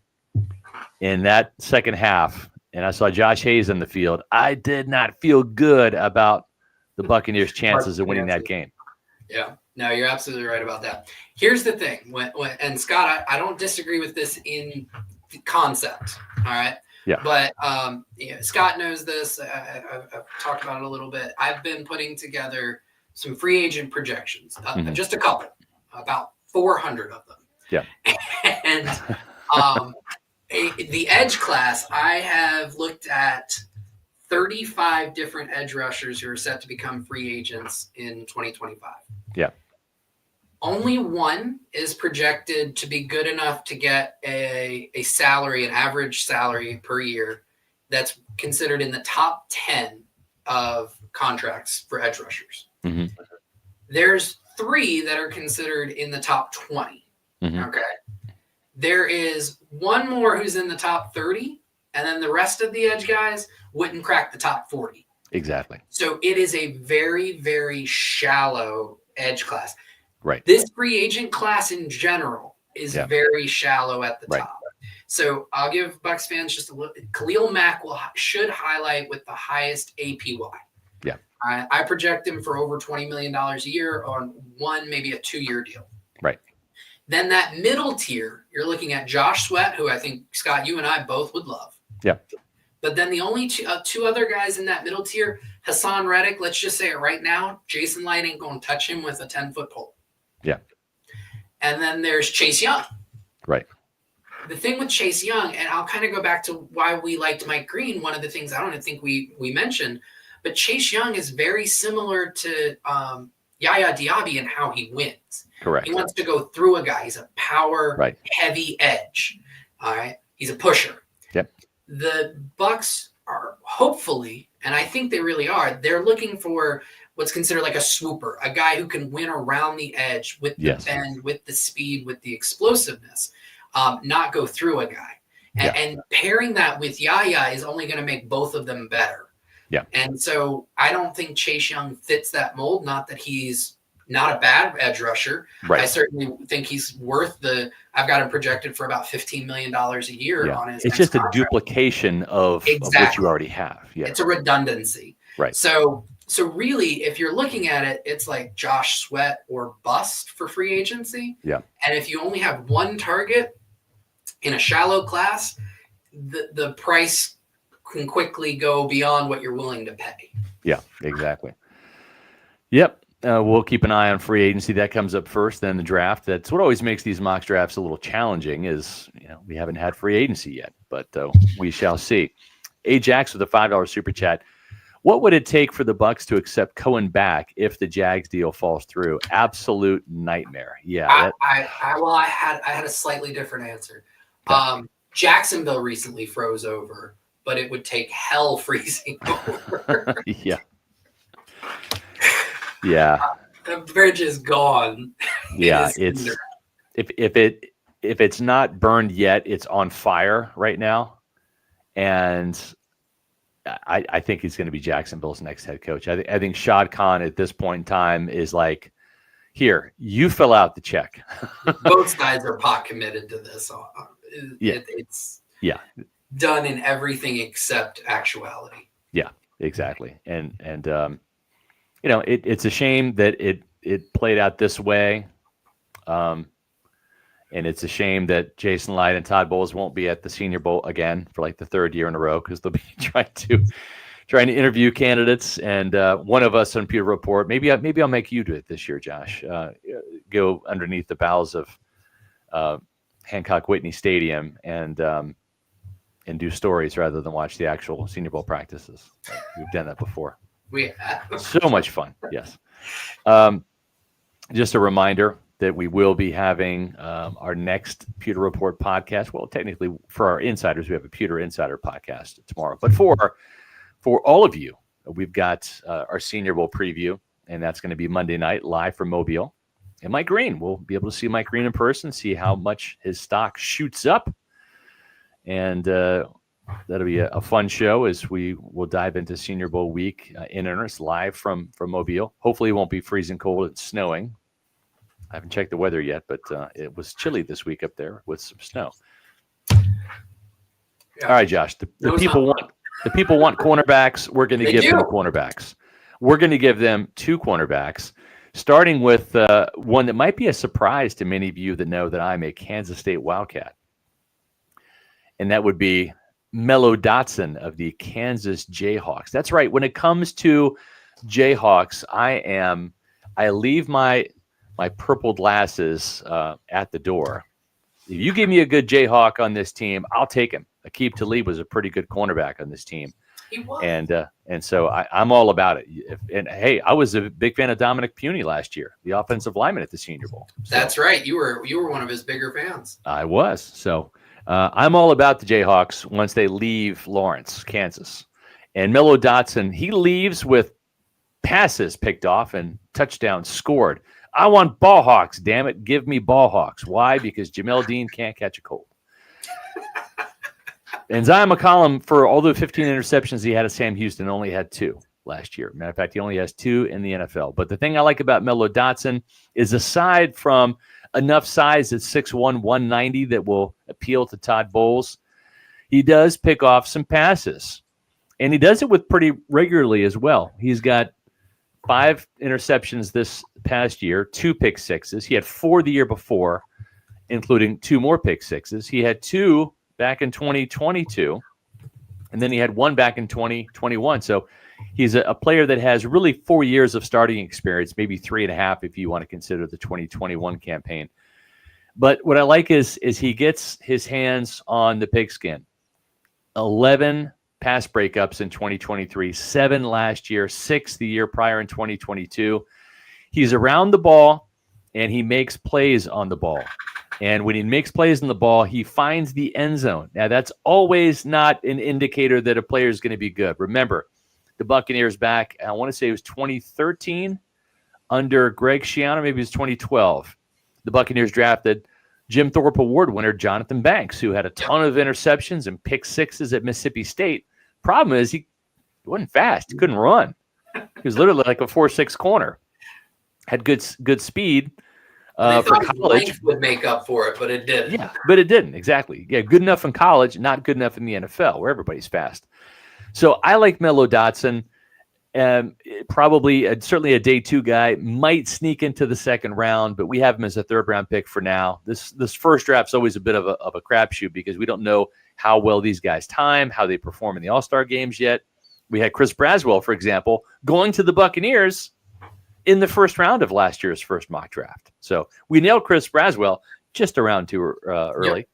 in that second half, and I saw Josh Hayes on the field, I did not feel good about the Buccaneers' chances of winning that game. Yeah, no, you're absolutely right about that. Here's the thing, and Scott, I don't disagree with this in concept, all right? Yeah. But Scott knows this. I've talked about it a little bit. I've been putting together some free agent projections, just a couple, about 400 of them. Yeah. And the edge class, I have looked at 35 different edge rushers who are set to become free agents in 2025. Yeah. Only one is projected to be good enough to get a salary, an average salary per year that's considered in the top 10 of contracts for edge rushers. Mm-hmm. There's 3 that are considered in the top 20. Mm-hmm. Okay. There is one more who's in the top 30, and then the rest of the edge guys wouldn't crack the top 40. Exactly. So it is a very, very shallow edge class. Right. This free agent class in general is very shallow at the top. So I'll give Bucs fans just a little. Khalil Mack should highlight with the highest APY. Yeah. I project him for over $20 million a year on one, maybe a 2-year deal. Right. Then that middle tier, you're looking at Josh Sweat, who I think, Scott, you and I both would love. Yeah. But then the only two other guys in that middle tier, Hassan Reddick, let's just say it right now, Jason Light ain't going to touch him with a 10-foot pole. Yeah. And then there's Chase Young. Right. The thing with Chase Young, and I'll kind of go back to why we liked Mike Green, one of the things I don't think we mentioned, but Chase Young is very similar to Yaya Diaby in how he wins. Correct. He wants to go through a guy. He's a power heavy edge. All right. He's a pusher. Yep. The Bucs are hopefully, and I think they really are, they're looking for what's considered like a swooper, a guy who can win around the edge with the bend, with the speed, with the explosiveness, not go through a guy. And pairing that with Yaya is only going to make both of them better. Yeah. And so I don't think Chase Young fits that mold. Not that he's not a bad edge rusher. Right. I certainly think he's worth I've got him projected for about $15 million a year on his. It's just contract. a duplication of what you already have. Yeah. It's a redundancy. Right. So really, if you're looking at it, it's like Josh Sweat or bust for free agency. Yeah. And if you only have one target in a shallow class, the price can quickly go beyond what you're willing to pay. Yeah, exactly. Yep. We'll keep an eye on free agency. That comes up first, then the draft. That's what always makes these mock drafts a little challenging is, we haven't had free agency yet, but we shall see. Ajax with a $5 super chat. What would it take for the Bucs to accept Coen back if the Jags deal falls through? Absolute nightmare. Yeah. I had a slightly different answer. Jacksonville recently froze over, but it would take hell freezing over. Yeah. Yeah. The bridge is gone. Yeah, it's if it's not burned yet, it's on fire right now. And I think he's going to be Jacksonville's next head coach. I think Shad Khan at this point in time is like, here, you fill out the check. Both sides are pot committed to this. It's done in everything except actuality. Yeah, exactly. And it's a shame that it played out this way. And it's a shame that Jason Light and Todd Bowles won't be at the Senior Bowl again for like the third year in a row, because they'll be trying to interview candidates. And one of us on Pewter Report, maybe I'll make you do it this year, Josh. Go underneath the bowels of Hancock Whitney Stadium and do stories rather than watch the actual Senior Bowl practices. We've done that before. We have. So much fun. Yes. Just a reminder that we will be having our next Pewter Report podcast. Well, technically, for our insiders, we have a Pewter Insider podcast tomorrow. But for all of you, we've got our Senior Bowl preview, and that's going to be Monday night live from Mobile. And Mike Green, we'll be able to see Mike Green in person, see how much his stock shoots up. And that'll be a fun show as we will dive into Senior Bowl week in earnest, live from Mobile. Hopefully it won't be freezing cold and snowing. I haven't checked the weather yet, but it was chilly this week up there with some snow. Yeah. All right, Josh. The people want cornerbacks. We're going to give them cornerbacks. We're going to give them 2 cornerbacks, starting with one that might be a surprise to many of you that know that I'm a Kansas State Wildcat. And that would be Mello Dotson of the Kansas Jayhawks. That's right. When it comes to Jayhawks, I leave my purple glasses at the door. If you give me a good Jayhawk on this team, I'll take him. Aqib Talib was a pretty good cornerback on this team. He was. And so I'm all about it. And hey, I was a big fan of Dominic Puny last year, the offensive lineman at the Senior Bowl. So, that's right. You were one of his bigger fans. I was. So I'm all about the Jayhawks once they leave Lawrence, Kansas. And Mello Dotson, he leaves with passes picked off and touchdowns scored. I want ball hawks, damn it. Give me ball hawks. Why? Because Jamel Dean can't catch a cold. And Zion McCollum, for all the 15 interceptions he had at Sam Houston, only had 2 last year. Matter of fact, he only has 2 in the NFL. But the thing I like about Mello Dotson is, aside from enough size at 6'1", 190 that will appeal to Todd Bowles, he does pick off some passes. And he does it with pretty regularly as well. He's got 5 interceptions this past year, 2 pick sixes. He had 4 the year before, including 2 more pick sixes. He had 2 back in 2022, and then he had 1 back in 2021. So he's a player that has really 4 years of starting experience, maybe 3.5 if you want to consider the 2021 campaign. But what I like is he gets his hands on the pigskin. 11 pass breakups in 2023, 7 last year, 6 the year prior in 2022. He's around the ball, and he makes plays on the ball. And when he makes plays on the ball, he finds the end zone. Now, that's always not an indicator that a player is going to be good. Remember, the Buccaneers back, I want to say it was 2013 under Greg Schiano, maybe it was 2012. The Buccaneers drafted Jim Thorpe Award winner Jonathan Banks, who had a ton of interceptions and pick sixes at Mississippi State. Problem is, he wasn't fast. He couldn't run. He was literally like a 4.6 corner. Had good speed. They for thought college length would make up for it, but it didn't. Yeah, but it didn't. Exactly. Yeah, good enough in college, not good enough in the NFL, where everybody's fast. So I like Mello Dotson. Probably, certainly a day 2 guy, might sneak into the second round, but we have him as a 3rd round pick for now. This first draft's always a bit of a crapshoot because we don't know how well these guys time, how they perform in the All-Star games yet. We had Chris Braswell, for example, going to the Buccaneers in the first round of last year's first mock draft. So we nailed Chris Braswell just a round 2 early.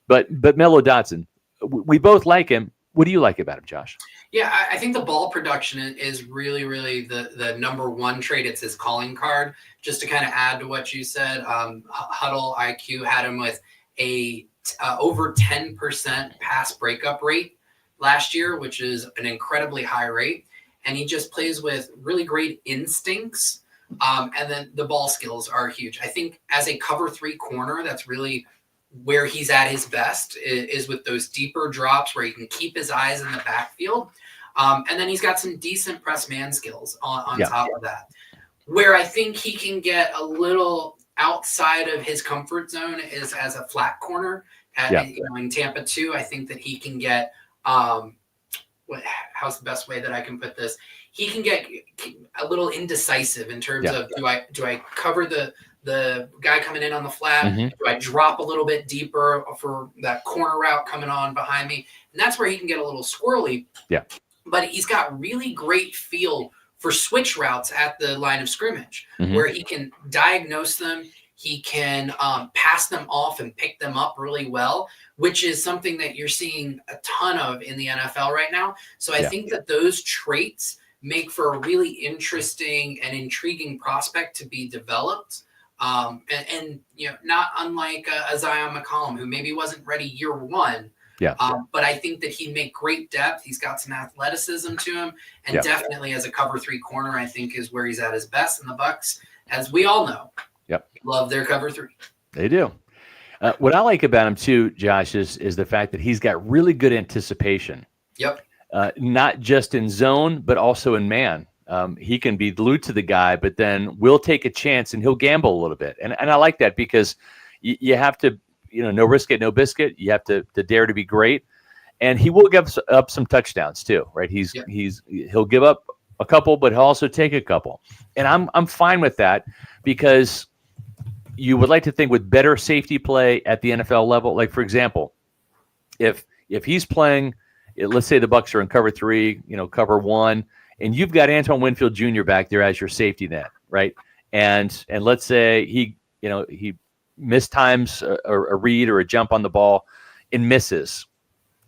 Yep. But Mello Dotson, we both like him. What do you like about him, Josh? Yeah, I think the ball production is really, really the number 1 trait. It's his calling card. Just to kind of add to what you said, Huddle IQ had him with a over 10% pass breakup rate last year, which is an incredibly high rate. And he just plays with really great instincts. And then the ball skills are huge. I think as a cover 3 corner, that's really where he's at his best, is with those deeper drops where he can keep his eyes in the backfield. And then he's got some decent press man skills on top of that. Where I think he can get a little outside of his comfort zone is as a flat corner. In Tampa too, I think that he can get how's the best way that I can put this? He can get a little indecisive in terms of do I cover the the guy coming in on the flat? Do I drop a little bit deeper for that corner route coming on behind me? And that's where he can get a little squirrely. Yeah. But he's got really great feel for switch routes at the line of scrimmage, where he can diagnose them. He can pass them off and pick them up really well, which is something that you're seeing a ton of in the NFL right now. So I think that those traits make for a really interesting and intriguing prospect to be developed. And not unlike a Zion McCollum, who maybe wasn't ready year one. Yeah. But I think that he'd make great depth. He's got some athleticism to him, and definitely as a cover 3 corner, I think is where he's at his best. And the Bucs, as we all know, love their cover 3. They do. What I like about him too, Josh, is the fact that he's got really good anticipation. Yep. Not just in zone, but also in man. He can be glued to the guy, but then we'll take a chance and he'll gamble a little bit. And I like that because you have to, no risk it, no biscuit. You have to dare to be great. And he will give up some touchdowns too, right? He'll give up a couple, but he'll also take a couple. And I'm fine with that because you would like to think with better safety play at the NFL level, like for example, if he's playing, let's say the Bucs are in cover 3, cover 1, and you've got Antoine Winfield Jr. back there as your safety net, right? And let's say he mistimes a read or a jump on the ball and misses.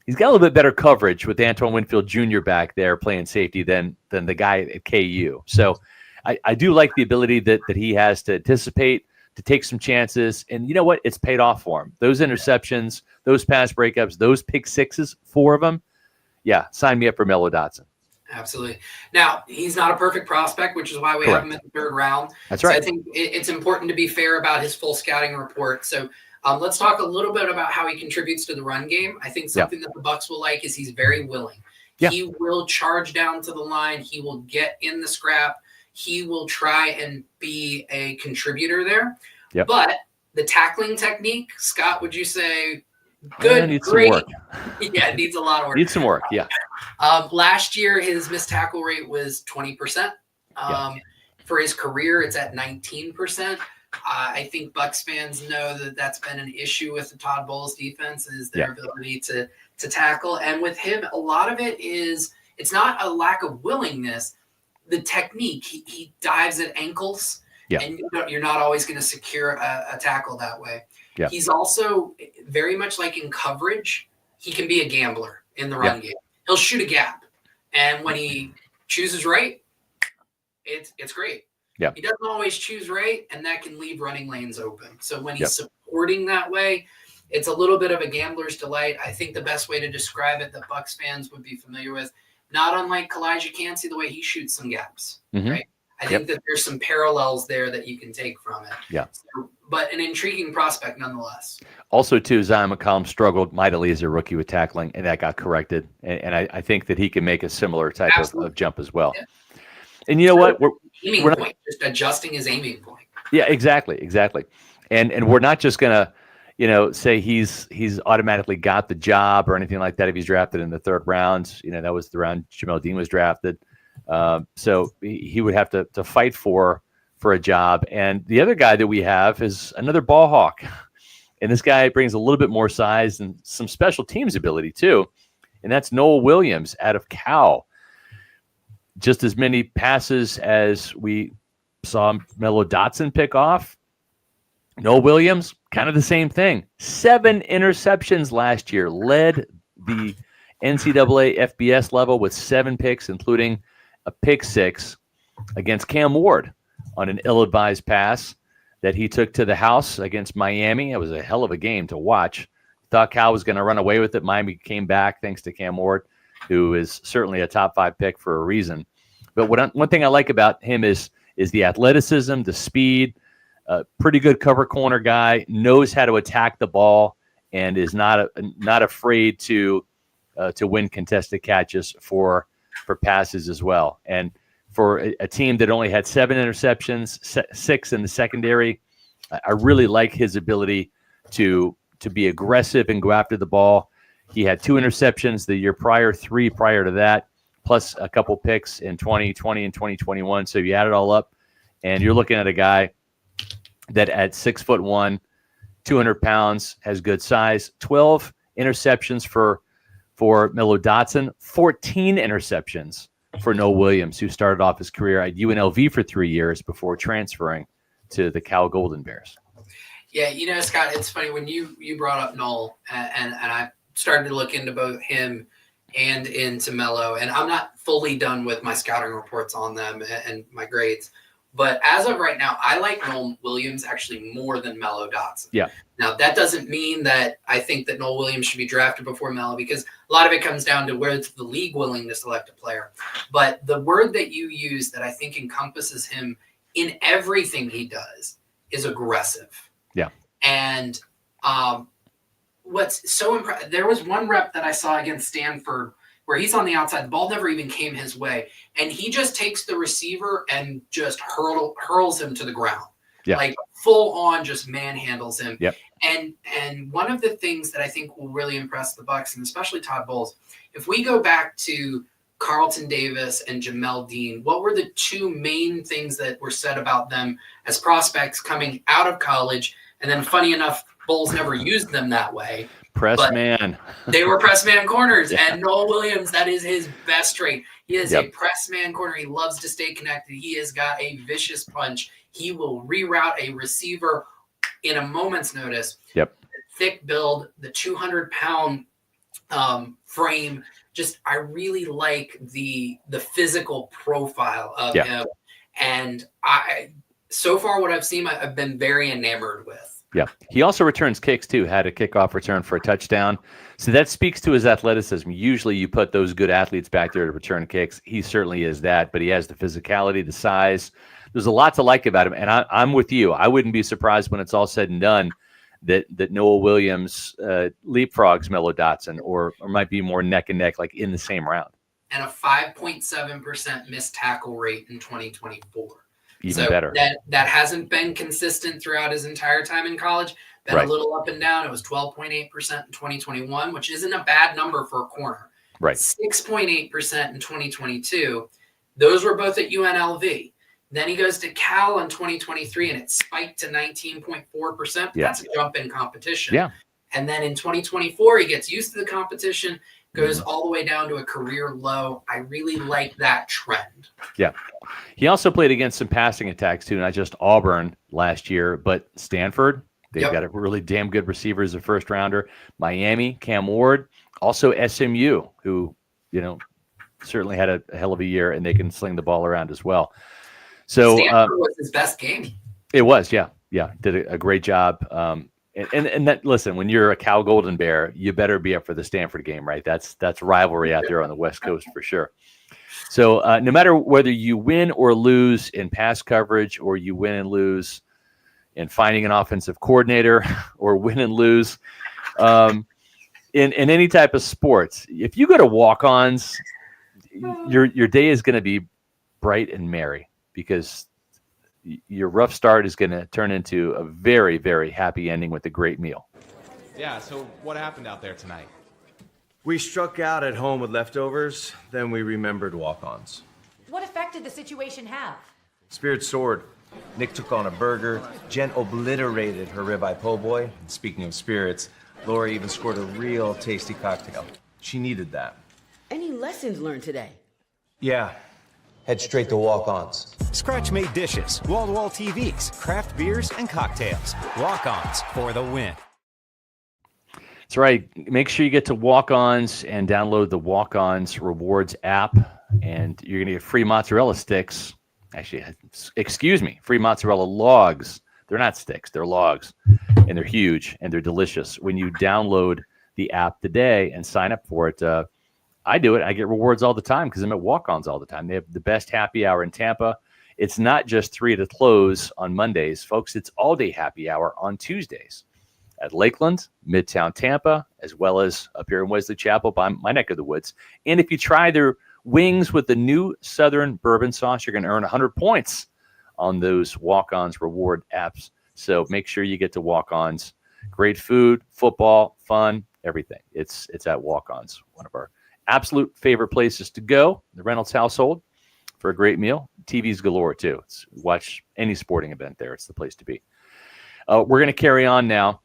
He's got a little bit better coverage with Antoine Winfield Jr. back there playing safety than the guy at KU. So I do like the ability that he has to anticipate, to take some chances. And you know what? It's paid off for him. Those interceptions, those pass breakups, those pick sixes, 4 of them. Yeah, sign me up for Mello Dotson. Absolutely. Now, he's not a perfect prospect, which is why we have him in the 3rd round. That's right. So I think it's important to be fair about his full scouting report. So let's talk a little bit about how he contributes to the run game. I think something that the Bucs will like is he's very willing. Yeah. He will charge down to the line. He will get in the scrap. He will try and be a contributor there. Yep. But the tackling technique, Scott, would you say good, needs great? Some work. Yeah, it needs a lot of work. Needs some work, yeah. Last year, his missed tackle rate was 20%. For his career, it's at 19%. I think Bucs fans know that that's been an issue with the Todd Bowles defense, is their ability to tackle. And with him, a lot of it is, it's not a lack of willingness. The technique, he dives at ankles, and you're not always going to secure a tackle that way. Yeah. He's also very much like in coverage. He can be a gambler in the run game. He'll shoot a gap, and when he chooses right, it's great. Yeah. He doesn't always choose right, and that can leave running lanes open. So when he's supporting that way, it's a little bit of a gambler's delight. I think the best way to describe it that Bucs fans would be familiar with, not unlike Kalijah Kancey, the way he shoots some gaps, right? I think that there's some parallels there that you can take from it. Yeah. So, but an intriguing prospect nonetheless. Also, too, Zion McCollum struggled mightily as a rookie with tackling, and that got corrected. And I think that he can make a similar type of jump as well. Yeah. And you know what? We're not, just adjusting his aiming point. Yeah, exactly. And we're not just going to, say he's automatically got the job or anything like that if he's drafted in the 3rd round. That was the round Jamel Dean was drafted. So he would have to fight for a job. And the other guy that we have is another ball hawk. And this guy brings a little bit more size and some special teams ability too. And that's Noel Williams out of Cal. Just as many passes as we saw Mello Dotson pick off. Noel Williams, kind of the same thing. 7 interceptions last year, led the NCAA FBS level with 7 picks, including a pick 6 against Cam Ward on an ill-advised pass that he took to the house against Miami. It was a hell of a game to watch. Thought Cal was going to run away with it. Miami came back thanks to Cam Ward, who is certainly a top 5 pick for a reason. But one thing I like about him is the athleticism, the speed, pretty good cover corner guy, knows how to attack the ball, and is not afraid to win contested catches for passes as well. And for a team that only had 7 interceptions, 6 in the secondary, I really like his ability to be aggressive and go after the ball. He had 2 interceptions the year prior, 3 prior to that, plus a couple picks in 2020 and 2021. So you add it all up, and you're looking at a guy that at 6'1", 200 pounds, has good size. 12 interceptions for Melo Dotson, 14 interceptions for Noah Williams, who started off his career at UNLV for 3 years before transferring to the Cal Golden Bears. Yeah, Scott, it's funny when you brought up Noel, and I started to look into both him and into Melo, and I'm not fully done with my scouting reports on them and my grades. But as of right now, I like Noel Williams actually more than Melo Dotson. Yeah. Now, that doesn't mean that I think that Noel Williams should be drafted before Melo, because a lot of it comes down to where's the league willing to select a player. But the word that you use that I think encompasses him in everything he does is aggressive. Yeah. And what's so impressive, there was one rep that I saw against Stanford where he's on the outside. The ball never even came his way. And he just takes the receiver and just hurls him to the ground. Yeah. Like full on just manhandles him. Yep. And one of the things that I think will really impress the Bucs, and especially Todd Bowles, if we go back to Carlton Davis and Jamel Dean, what were the two main things that were said about them as prospects coming out of college? And then funny enough, Bowles never used them that way. Press man. They were press man corners. Yeah. And Noel Williams, that is his best trait. He is Yep. a press man corner. He loves to stay connected. He has got a vicious punch. He will reroute a receiver in a moment's notice. Yep. Thick build, the 200-pound frame. Just, I really like the physical profile of him. And so far what I've seen, I've been very enamored with. Yeah. He also returns kicks too, had a kickoff return for a touchdown. So that speaks to his athleticism. Usually you put those good athletes back there to return kicks. He certainly is that, but he has the physicality, the size. There's a lot to like about him. And I'm with you. I wouldn't be surprised when it's all said and done that Noah Williams leapfrogs Melo Dotson or might be more neck and neck, like in the same round. And a 5.7% missed tackle rate in 2024. Even better. That hasn't been consistent throughout his entire time in college. Been a little up and down. It was 12.8% in 2021, which isn't a bad number for a corner. Right. 6.8% in 2022. Those were both at UNLV. Then he goes to Cal in 2023, and it spiked to 19.4%. Yeah. That's a jump in competition. Yeah. And then in 2024, he gets used to the competition, goes all the way down to a career low. I really like that trend. Yeah. He also played against some passing attacks too, not just Auburn last year, but Stanford. They've got a really damn good receiver as a first rounder. Miami, Cam Ward, also SMU, who, certainly had a hell of a year, and they can sling the ball around as well. So Stanford was his best game. It was, yeah. Did a great job. And that, listen, when you're a Cal Golden Bear, you better be up for the Stanford game, right? That's rivalry out there on the West Coast for sure. So no matter whether you win or lose in pass coverage, or you win and lose in finding an offensive coordinator, or win and lose in any type of sports, if you go to Walk-Ons, your day is going to be bright and merry, because your rough start is going to turn into a very, very happy ending with a great meal. Yeah, so what happened out there tonight? We struck out at home with leftovers, then we remembered Walk-Ons. What effect did the situation have? Spirit soared. Nick took on a burger. Jen obliterated her ribeye po' boy. And speaking of spirits, Laura even scored a real tasty cocktail. She needed that. Any lessons learned today? Yeah. Head straight to Walk-Ons. Scratch-made dishes, wall-to-wall TVs, craft beers, and cocktails. Walk-Ons for the win. That's right. Make sure you get to Walk-Ons and download the Walk-Ons Rewards app, and you're going to get free mozzarella sticks. Actually, excuse me, free mozzarella logs. They're not sticks, they're logs, and they're huge, and they're delicious. When you download the app today and sign up for it, I do it. I get rewards all the time because I'm at Walk-Ons all the time. They have the best happy hour in Tampa. It's not just 3 to close on Mondays, folks. It's all-day happy hour on Tuesdays at Lakeland, Midtown Tampa, as well as up here in Wesley Chapel by my neck of the woods. And if you try their wings with the new Southern bourbon sauce, you're going to earn 100 points on those Walk-Ons reward apps. So make sure you get to Walk-Ons. Great food, football, fun, everything. It's at Walk-Ons, one of our absolute favorite places to go, the Reynolds household, for a great meal. TV's galore, too. Watch any sporting event there. It's the place to be. We're going to carry on now.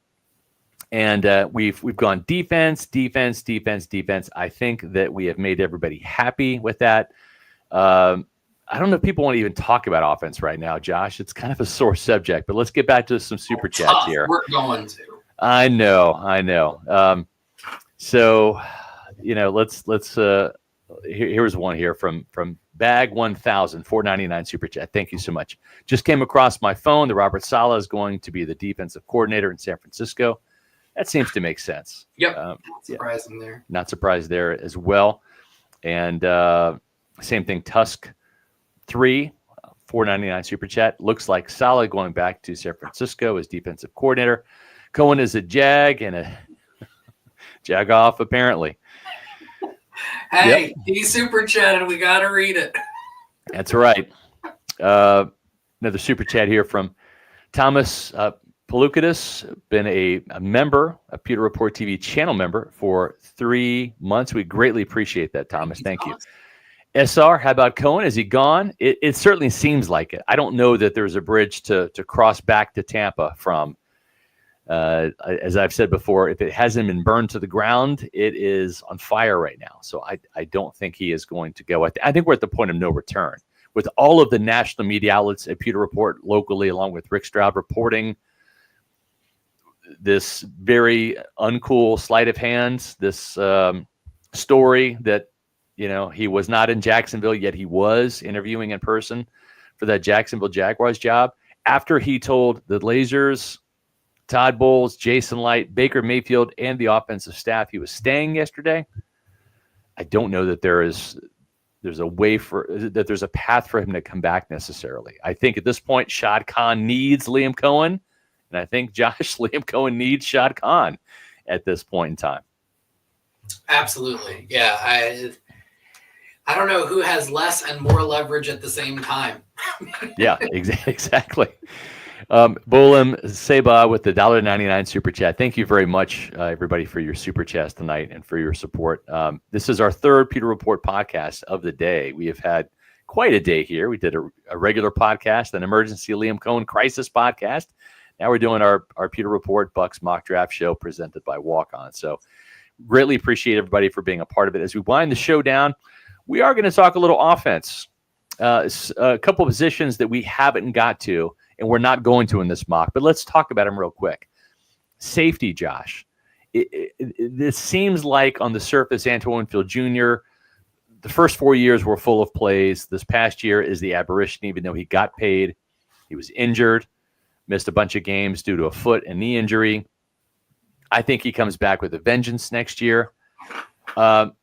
And we've gone defense. I think that we have made everybody happy with that. I don't know if people want to even talk about offense right now, Josh. It's kind of a sore subject, but let's get back to some super chats here. We're going to. I know. So, let's here's one here from Bag 1000 $4.99 super chat. Thank you so much. Just came across my phone. The Robert Saleh is going to be the defensive coordinator in San Francisco. That seems to make sense. Yep. Not surprising there. Not surprised there as well. And same thing, Tusk 3 $4.99 super chat. Looks like Saleh going back to San Francisco as defensive coordinator. Coen is a Jag and a Jag off apparently. Hey, he super chatted. We got to read it. That's right. Another super chat here from Thomas Pelukidis, been a member, a Pewter Report TV channel member for 3 months. We greatly appreciate that, Thomas. Thank you. SR, how about Coen? Is he gone? It certainly seems like it. I don't know that there's a bridge to cross back to Tampa from. As I've said before, if it hasn't been burned to the ground, it is on fire right now. So I don't think he is going to go. I think we're at the point of no return. With all of the national media outlets at Pewter Report locally, along with Rick Stroud reporting this very uncool sleight of hand, this story that, he was not in Jacksonville, yet he was interviewing in person for that Jacksonville Jaguars job. After he told the Lasers, Todd Bowles, Jason Licht, Baker Mayfield, and the offensive staff he was staying yesterday, I don't know that there's a path for him to come back necessarily. I think at this point, Shad Khan needs Liam Coen, and I think Liam Coen needs Shad Khan at this point in time. Absolutely. Yeah. I don't know who has less and more leverage at the same time. Yeah, exactly. Bolam Seba with the $1.99 super chat. Thank you very much, everybody, for your super chats tonight and for your support. This is our third Pewter Report podcast of the day. We have had quite a day here. We did a regular podcast, an emergency Liam Coen crisis podcast. Now we're doing our Pewter Report Bucs mock draft show presented by Walk-Ons. So greatly appreciate everybody for being a part of it. As we wind the show down, we are going to talk a little offense. A couple of positions that we haven't got to, and we're not going to in this mock, but let's talk about them real quick. Safety, Josh. This seems like on the surface, Antoine Winfield Jr., the first 4 years were full of plays. This past year is the aberration, even though he got paid. He was injured, missed a bunch of games due to a foot and knee injury. I think he comes back with a vengeance next year.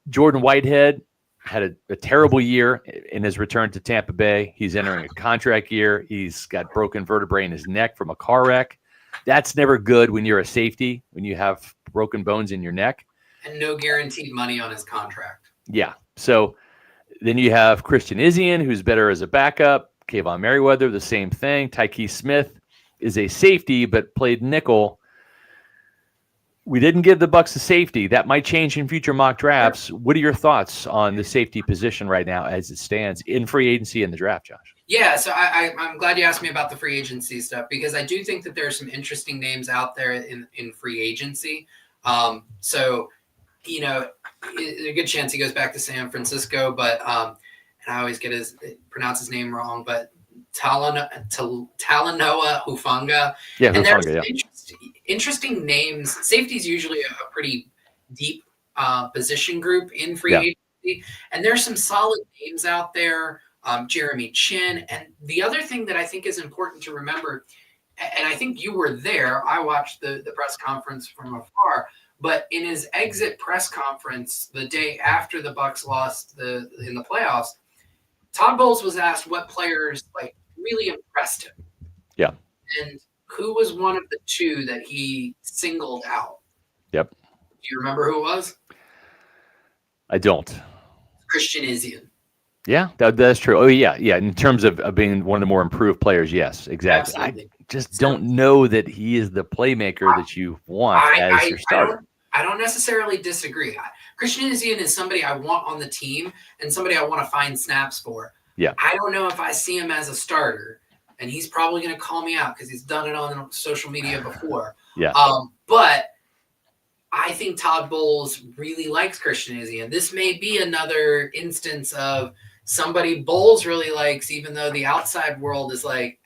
Jordan Whitehead had a terrible year in his return to Tampa Bay. He's entering a contract year. He's got broken vertebrae in his neck from a car wreck. That's never good when you're a safety, when you have broken bones in your neck. And no guaranteed money on his contract. Yeah. So then you have Christian Izien, who's better as a backup. Kayvon Merriweather, the same thing. Tyke Smith is a safety, but played nickel. We didn't give the Bucs a safety. That might change in future mock drafts. What are your thoughts on the safety position right now as it stands in free agency and the draft, Josh? Yeah, so I'm glad you asked me about the free agency stuff, because I do think that there are some interesting names out there in free agency. So, there's a good chance he goes back to San Francisco, but and I always pronounce his name wrong, but Talanoa Hufanga. Yeah, and Hufanga, there's interesting names. Safety is usually a pretty deep position group in free agency, and there's some solid names out there. Jeremy Chin, and the other thing that I think is important to remember, and I think you were there. I watched the press conference from afar, but in his exit press conference the day after the Bucs lost in the playoffs, Todd Bowles was asked what players really impressed him. Yeah. And who was one of the two that he singled out? Yep. Do you remember who it was? I don't. Christian Izien. Yeah, that's true. Oh, yeah. In terms of being one of the more improved players, yes, exactly. Absolutely. I just don't know that he is the playmaker that you want as your starter. I don't necessarily disagree. Christian Izien is somebody I want on the team and somebody I want to find snaps for. Yeah. I don't know if I see him as a starter. and he's probably going to call me out because he's done it on social media before. Yeah. But I think Todd Bowles really likes Christian Izzy, and this may be another instance of somebody Bowles really likes, even though the outside world is like,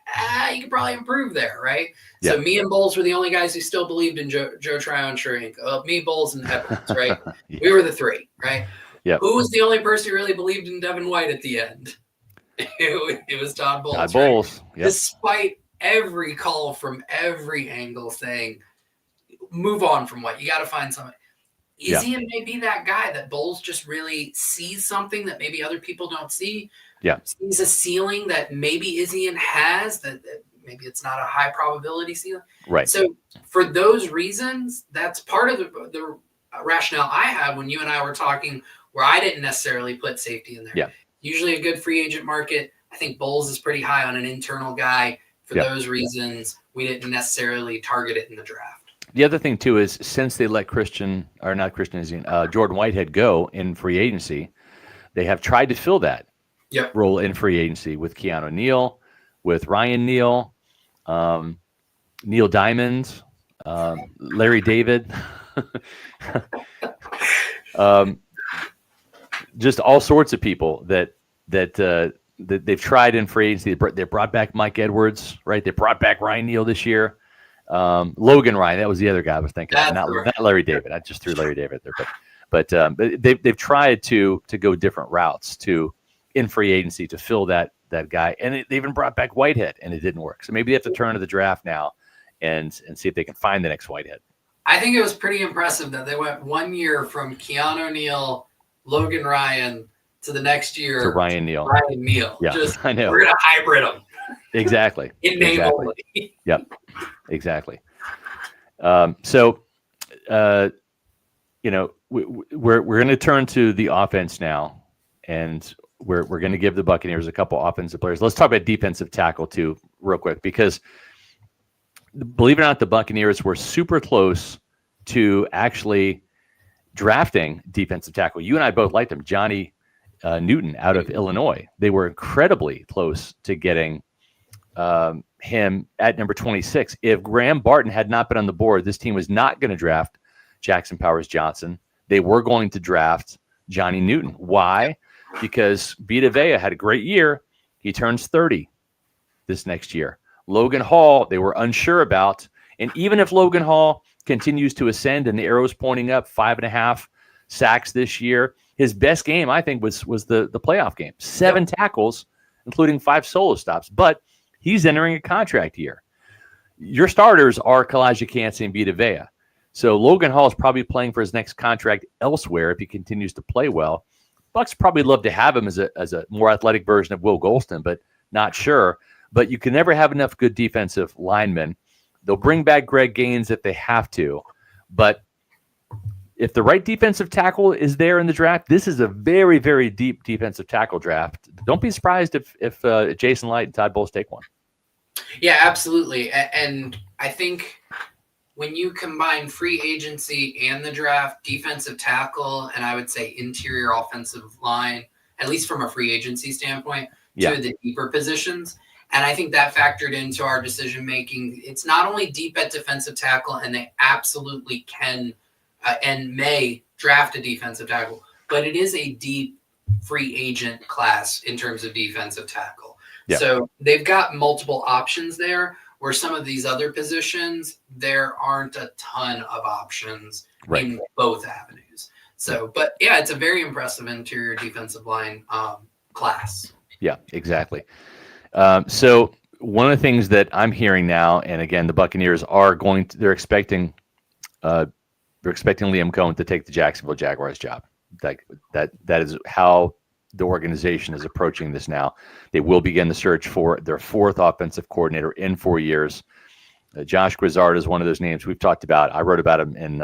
you could probably improve there, right? Yeah. So me and Bowles were the only guys who still believed in Joe Tryon Shrink. Me, Bowles, and Edwards, right? Yeah. We were the three, right? Yeah. Who was the only person who really believed in Devin White at the end? It was Todd Bowles. Todd Bowles. Right? Yep. Despite every call from every angle saying, move on from White. You got to find somebody. Izzy may be that guy that Bowles just really sees something that maybe other people don't see. Yeah. Sees a ceiling that maybe Izzy has that maybe it's not a high probability ceiling. Right. So for those reasons, that's part of the rationale I had when you and I were talking, where I didn't necessarily put safety in there. Yeah. Usually a good free agent market. I think Bowles is pretty high on an internal guy. For those reasons, we didn't necessarily target it in the draft. The other thing too is since they let Jordan Whitehead go in free agency, they have tried to fill that role in free agency with Keanu Neal, with Ryan Neal, Neil Diamond, Larry David, just all sorts of people that they've tried in free agency. They brought back Mike Edwards, right? They brought back Ryan Neal this year. Logan Ryan, that was the other guy I was thinking of. Not Larry David. I just threw Larry David there, but they've tried to go different routes in free agency to fill that guy, and they even brought back Whitehead, and it didn't work. So maybe they have to turn to the draft now and see if they can find the next Whitehead. I think it was pretty impressive that they went 1 year from Keanu Neal, Logan Ryan to the next year to Ryan Neal. Yeah, I know. We're gonna hybrid them. Exactly. In name only. Yep. Exactly. We're going to turn to the offense now, and we're going to give the Buccaneers a couple offensive players. Let's talk about defensive tackle too, real quick, because believe it or not, the Buccaneers were super close to actually drafting defensive tackle. You and I both liked him, Johnny Newton out of Illinois. They were incredibly close to getting him at number 26. If Graham Barton had not been on the board, this team was not going to draft Jackson Powers Johnson. They were going to draft Johnny Newton. Why? Because Vita Vea had a great year. He turns 30 this next year. Logan Hall, they were unsure about. And even if Logan Hall continues to ascend and the arrow's pointing up, 5.5 sacks this year, his best game, I think, was the playoff game. 7 tackles, including 5 solo stops. But he's entering a contract year. Your starters are Kalijah Kancey and Vita Vea. So Logan Hall is probably playing for his next contract elsewhere if he continues to play well. Bucs probably love to have him as a more athletic version of Will Golston, but not sure. But you can never have enough good defensive linemen. They'll bring back Greg Gaines if they have to. But if the right defensive tackle is there in the draft, this is a very, very deep defensive tackle draft. Don't be surprised if Jason Licht and Todd Bowles take one. Yeah, absolutely. And I think when you combine free agency and the draft, defensive tackle, and I would say interior offensive line, at least from a free agency standpoint, two of the deeper positions. And I think that factored into our decision-making. It's not only deep at defensive tackle, and they absolutely can and may draft a defensive tackle, but it is a deep free agent class in terms of defensive tackle. Yeah. So they've got multiple options there, where some of these other positions, there aren't a ton of options in both avenues. So, but yeah, it's a very impressive interior defensive line class. Yeah, exactly. So one of the things that I'm hearing now, and again, the Buccaneers are they're expecting Liam Coen to take the Jacksonville Jaguars job. That is how the organization is approaching this now. They will begin the search for their 4th offensive coordinator in 4 years. Josh Grizzard is one of those names we've talked about. I wrote about him in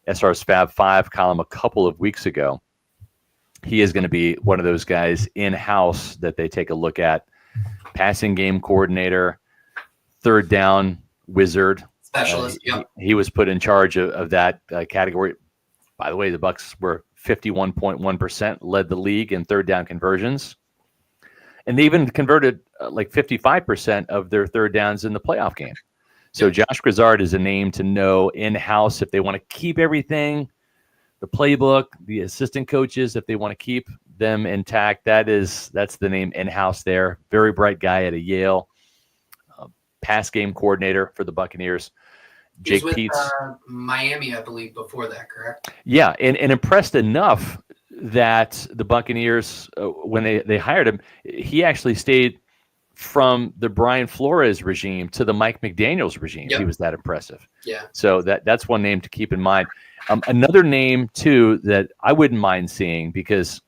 SR's Fab 5 column a couple of weeks ago. He is going to be one of those guys in-house that they take a look at. Passing game coordinator, third down wizard. Specialist, He was put in charge of that category. By the way, the Bucs were 51.1%, led the league in third down conversions. And they even converted like 55% of their third downs in the playoff game. So Josh Grizzard is a name to know in-house if they want to keep everything, the playbook, the assistant coaches, if they want to keep them intact. That's the name in-house there. Very bright guy at Yale, pass game coordinator for the Buccaneers. Jake Peets. Miami, I believe, before that, correct? Yeah, and impressed enough that the Buccaneers, when they hired him, he actually stayed from the Brian Flores regime to the Mike McDaniels regime. He was that impressive. Yeah. So that's one name to keep in mind. Another name, too, that I wouldn't mind seeing because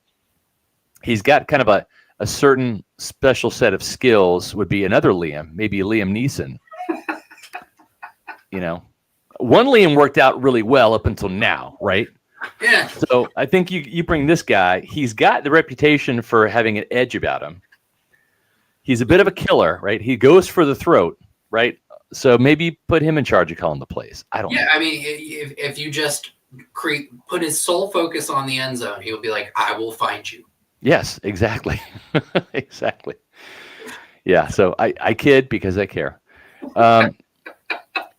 he's got kind of a certain special set of skills would be another Liam, maybe Liam Neeson. One Liam worked out really well up until now, right? Yeah. So I think you bring this guy. He's got the reputation for having an edge about him. He's a bit of a killer, right? He goes for the throat, right? So maybe put him in charge of calling the plays. I don't know. I mean, if you just put his sole focus on the end zone, he will be like, I will find you. Yes, exactly. Exactly. Yeah, so I kid because I care.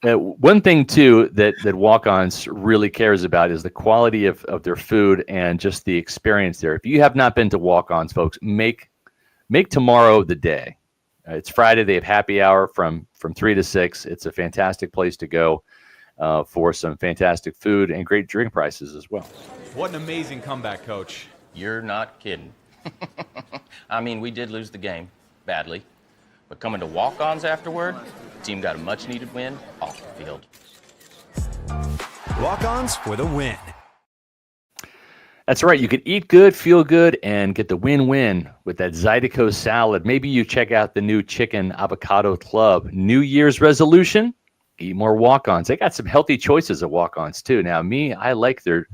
One thing, too, that Walk-Ons really cares about is the quality of their food and just the experience there. If you have not been to Walk-Ons, folks, make tomorrow the day. It's Friday. They have happy hour from 3 to 6. It's a fantastic place to go for some fantastic food and great drink prices as well. What an amazing comeback, Coach. You're not kidding. I mean, we did lose the game badly, but coming to Walk-Ons afterward, the team got a much-needed win off the field. Walk-Ons for the win. That's right. You can eat good, feel good, and get the win-win with that Zydeco salad. Maybe you check out the new Chicken Avocado Club. New Year's resolution, eat more Walk-Ons. They got some healthy choices at Walk-Ons, too. Now, I like their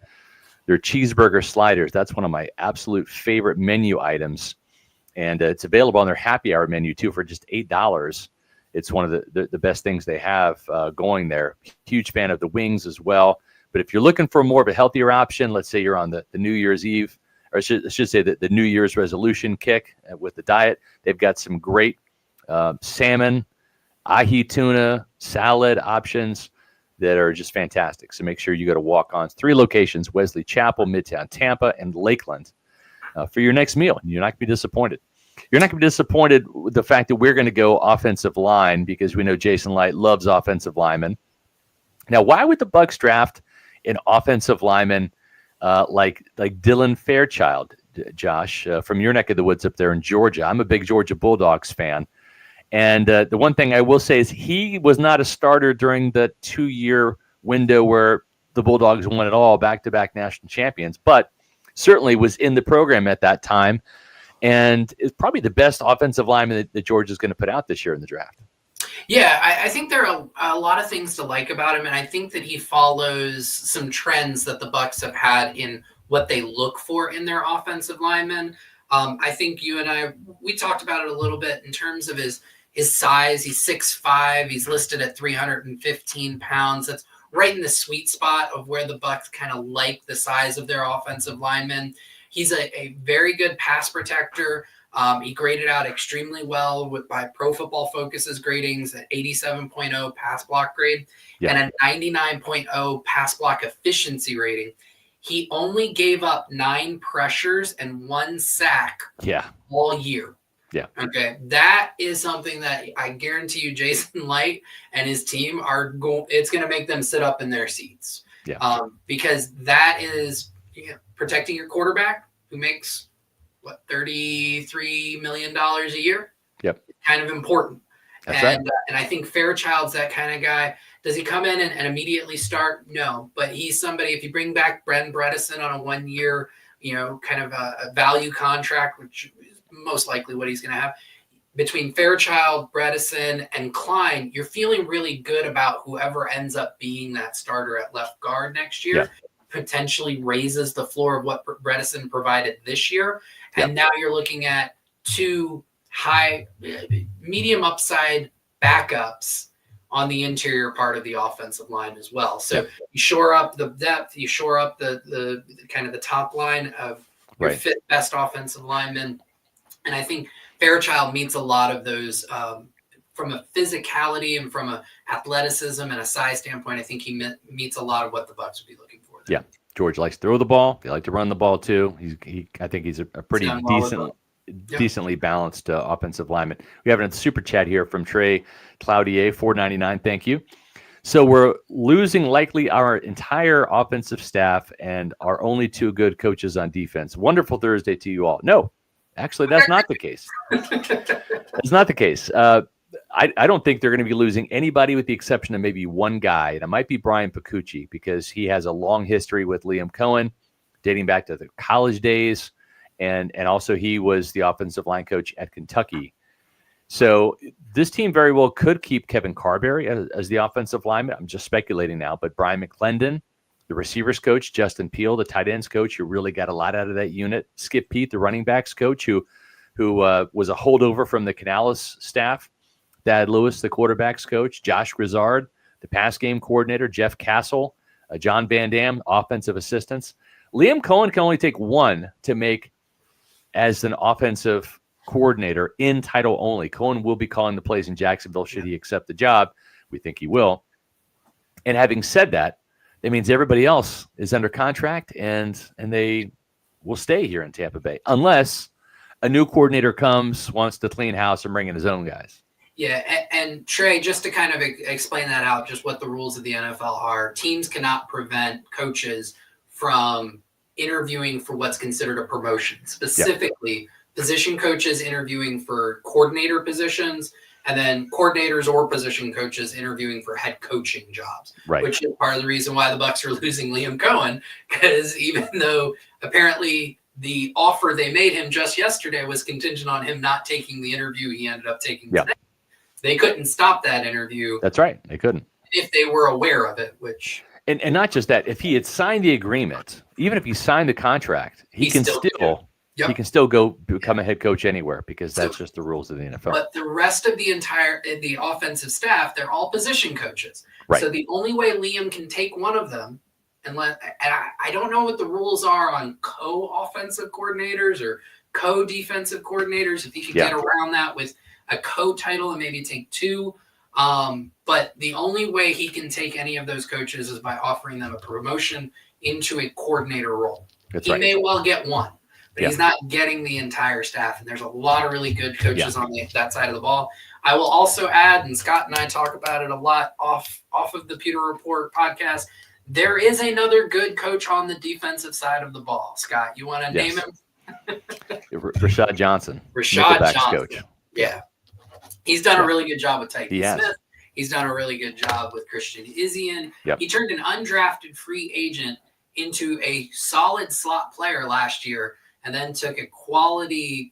cheeseburger sliders. That's one of my absolute favorite menu items. And it's available on their happy hour menu, too, for just $8. It's one of the best things they have going there. Huge fan of the wings as well. But if you're looking for more of a healthier option, let's say you're on the New Year's Eve, or I should say that the New Year's resolution kick with the diet, they've got some great salmon, ahi tuna, salad options that are just fantastic. So make sure you go to Walk-Ons. 3 locations, Wesley Chapel, Midtown Tampa, and Lakeland for your next meal. And you're not going to be disappointed. You're not going to be disappointed with the fact that we're going to go offensive line because we know Jason Light loves offensive linemen. Now, why would the Bucs draft an offensive lineman like Dylan Fairchild, Josh, from your neck of the woods up there in Georgia? I'm a big Georgia Bulldogs fan. And the one thing I will say is he was not a starter during the 2-year window where the Bulldogs won it all, back-to-back national champions, but certainly was in the program at that time and is probably the best offensive lineman that Georgia's going to put out this year in the draft. Yeah, I think there are a lot of things to like about him, and I think that he follows some trends that the Bucs have had in what they look for in their offensive linemen. I think you and we talked about it a little bit in terms of his size. He's 6'5". He's listed at 315 pounds. That's right in the sweet spot of where the Bucs kind of like the size of their offensive linemen. He's a very good pass protector. He graded out extremely well by Pro Football Focus's gradings at 87.0 pass block grade and a 99.0 pass block efficiency rating. He only gave up 9 pressures and 1 sack all year. Yeah. Okay. That is something that I guarantee you Jason Light and his team it's going to make them sit up in their seats. Yeah. Because that is protecting your quarterback who makes $33 million a year. Yep. Kind of important. That's right. And I think Fairchild's that kind of guy. Does he come in and immediately start? No, but he's somebody, if you bring back Bren Bredesen on a 1-year, kind of a value contract, which is most likely what he's going to have, between Fairchild, Bredesen, and Klein, you're feeling really good about whoever ends up being that starter at left guard next year. Yeah. Potentially raises the floor of what Bredesen provided this year. And now you're looking at 2 medium upside backups on the interior part of the offensive line as well. So you shore up the depth, you shore up the kind of the top line of your 5th best offensive lineman. And I think Fairchild meets a lot of those from a physicality and from a athleticism and a size standpoint. I think he meets a lot of what the Bucs would be looking for there. Yeah. George likes to throw the ball. They like to run the ball too. I think he's a pretty decently balanced offensive lineman. We have a super chat here from Trey Cloudier, $4.99. Thank you. So we're losing likely our entire offensive staff and our only 2 good coaches on defense. Wonderful Thursday to you all. No, actually, that's not the case. That's not the case. I don't think they're going to be losing anybody with the exception of maybe one guy, and it might be Brian Picucci because he has a long history with Liam Coen dating back to the college days, and also he was the offensive line coach at Kentucky. So this team very well could keep Kevin Carberry as the offensive lineman. I'm just speculating now, but Brian McClendon, the receivers coach, Justin Peel, the tight ends coach, who really got a lot out of that unit, Skip Peete, the running backs coach, who was a holdover from the Canales staff, Thad Lewis, the quarterbacks coach, Josh Grizzard, the pass game coordinator, Jeff Castle, John Van Dam, offensive assistants. Liam Coen can only take one to make as an offensive coordinator in title only. Coen will be calling the plays in Jacksonville should he accept the job. We think he will. And having said that, that means everybody else is under contract and they will stay here in Tampa Bay unless a new coordinator comes, wants to clean house and bring in his own guys. Yeah, and Trey, just to kind of explain that out, just what the rules of the NFL are, teams cannot prevent coaches from interviewing for what's considered a promotion. Specifically, position coaches interviewing for coordinator positions, and then coordinators or position coaches interviewing for head coaching jobs, right, which is part of the reason why the Bucs are losing Liam Coen, because even though apparently the offer they made him just yesterday was contingent on him not taking the interview he ended up taking today. They couldn't stop that interview. That's right. They couldn't. If they were aware of it, which... And not just that, if he had signed the agreement, even if he signed the contract, he can still go become a head coach anywhere because that's just the rules of the NFL. But the rest of the offensive staff, they're all position coaches. Right. So the only way Liam can take one of them, and I don't know what the rules are on co-offensive coordinators or co-defensive coordinators, if he could get around that with a co-title and maybe take 2. But the only way he can take any of those coaches is by offering them a promotion into a coordinator role. He may well get one, but he's not getting the entire staff. And there's a lot of really good coaches on that side of the ball. I will also add, and Scott and I talk about it a lot off of the Pewter Report podcast, there is another good coach on the defensive side of the ball. Scott, you want to name him? Rashad Johnson. Rashad Johnson. Coach. Yeah. He's done a really good job with Tyson Smith. He's done a really good job with Christian Izzian. Yep. He turned an undrafted free agent into a solid slot player last year and then took a quality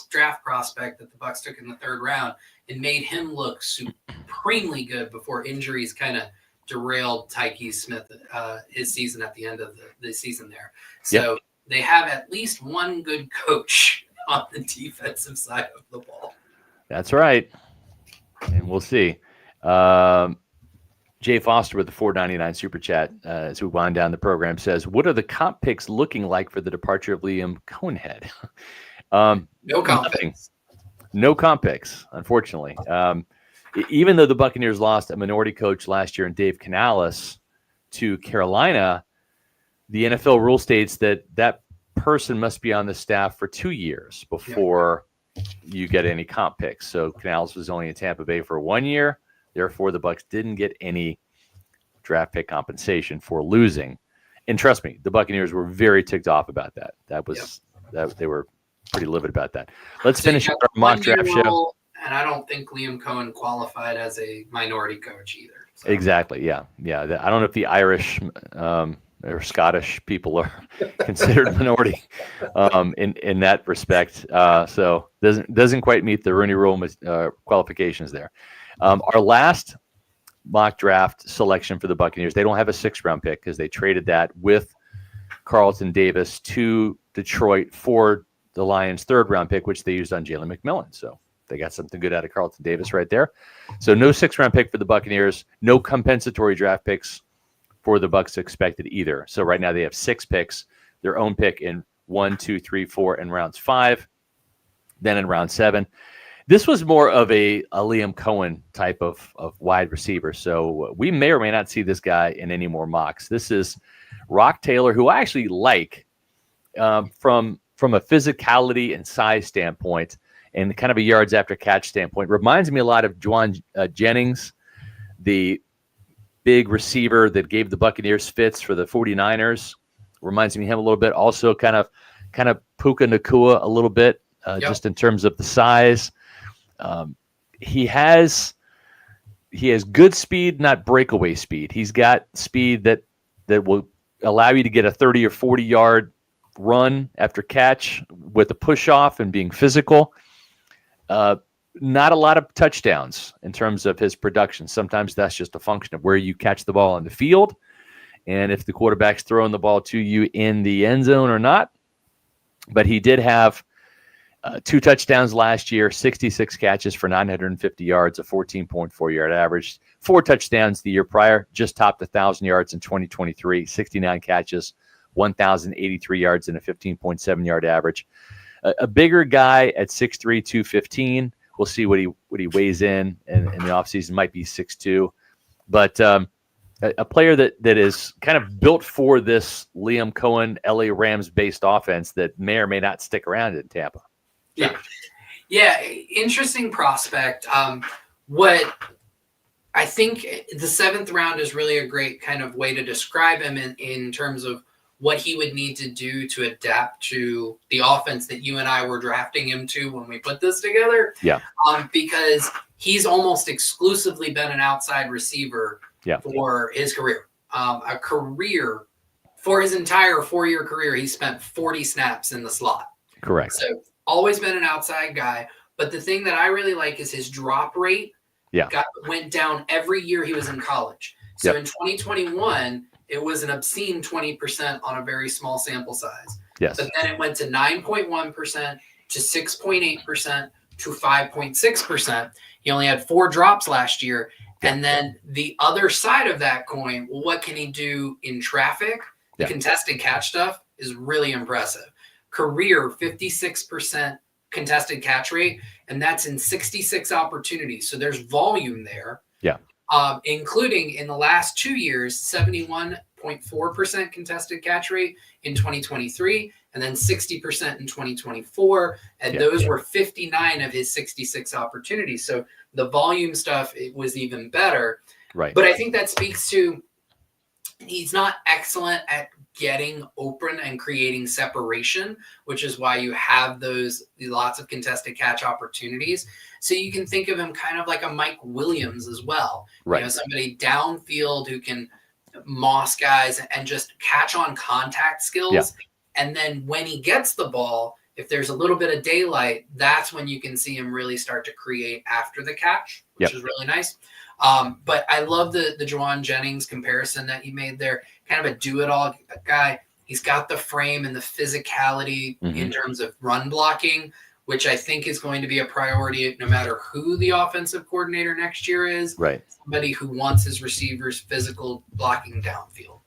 draft prospect that the Bucs took in the 3rd round and made him look supremely good before injuries kind of derailed Tyke Smith, his season at the end of the season there. So they have at least one good coach on the defensive side of the ball. That's right. And we'll see. Jay Foster with the $4.99 super chat as we wind down the program says, what are the comp picks looking like for the departure of Liam Coenhead? No comp picks. No comp picks, unfortunately. Even though the Buccaneers lost a minority coach last year in Dave Canales to Carolina, the NFL rule states that person must be on the staff for 2 years before you get any comp picks. So Canales was only in Tampa Bay for 1 year. Therefore, the Bucs didn't get any draft pick compensation for losing. And trust me, the Buccaneers were very ticked off about that. That they were pretty livid about that. Let's finish our mock draft show. And I don't think Liam Coen qualified as a minority coach either. So. Exactly. Yeah. I don't know if the Irish or Scottish people are considered minority in that respect. So doesn't quite meet the Rooney Rule qualifications there. Our last mock draft selection for the Buccaneers, they don't have a 6th round pick because they traded that with Carlton Davis to Detroit for the Lions' 3rd round pick, which they used on Jalen McMillan. So they got something good out of Carlton Davis right there. So no 6th round pick for the Buccaneers, no compensatory draft picks for the Bucs expected either. So right now they have 6 picks, their own pick in 1, 2, 3, 4, and rounds 5. then in round 7. This was more of a Liam Coen type of wide receiver. So we may or may not see this guy in any more mocks. This is Rock Taylor, who I actually like from a physicality and size standpoint and kind of a yards after catch standpoint. Reminds me a lot of Juwan Jennings, the big receiver that gave the Buccaneers fits for the 49ers. Reminds me of him a little bit. Also kind of Puka Nacua a little bit, just in terms of the size. He has good speed, not breakaway speed. He's got speed that will allow you to get a 30 or 40 yard run after catch with a push off and being physical. Not a lot of touchdowns in terms of his production. Sometimes that's just a function of where you catch the ball on the field and if the quarterback's throwing the ball to you in the end zone or not. But he did have 2 touchdowns last year, 66 catches for 950 yards, a 14.4 yard average. 4 touchdowns the year prior, just topped 1,000 yards in 2023, 69 catches, 1,083 yards, and a 15.7 yard average. A bigger guy at 6'3", 215. We'll see what he weighs in the offseason. Might be 6'2", but a player that is kind of built for this Liam Coen, LA Rams based offense that may or may not stick around in Tampa. Yeah, interesting prospect. What I think the 7th round is really a great kind of way to describe him in terms of what he would need to do to adapt to the offense that you and I were drafting him to when we put this together. Yeah. Because he's almost exclusively been an outside receiver for his career. For his entire 4-year career, he spent 40 snaps in the slot. Correct. So always been an outside guy. But the thing that I really like is his drop rate went down every year he was in college. So in 2021, it was an obscene 20% on a very small sample size. Yes. But then it went to 9.1% to 6.8% to 5.6%. He only had 4 drops last year. And then the other side of that coin, well, what can he do in traffic? The contested catch stuff is really impressive. Career 56% contested catch rate, and that's in 66 opportunities. So there's volume there. Yeah. Including in the last 2 years, 71.4% contested catch rate in 2023, and then 60% in 2024. And those were 59 of his 66 opportunities. So the volume stuff, it was even better. Right. But I think that speaks to he's not excellent at getting open and creating separation, which is why you have those lots of contested catch opportunities. So you can think of him kind of like a Mike Williams as well. Right. You know, somebody downfield who can moss guys and just catch on contact skills. Yeah. And then when he gets the ball, if there's a little bit of daylight, that's when you can see him really start to create after the catch, which is really nice. But I love the Juwan Jennings comparison that you made there. Kind of a do-it-all guy. He's got the frame and the physicality in terms of run blocking, which I think is going to be a priority no matter who the offensive coordinator next year is. Right. Somebody who wants his receivers physical blocking downfield.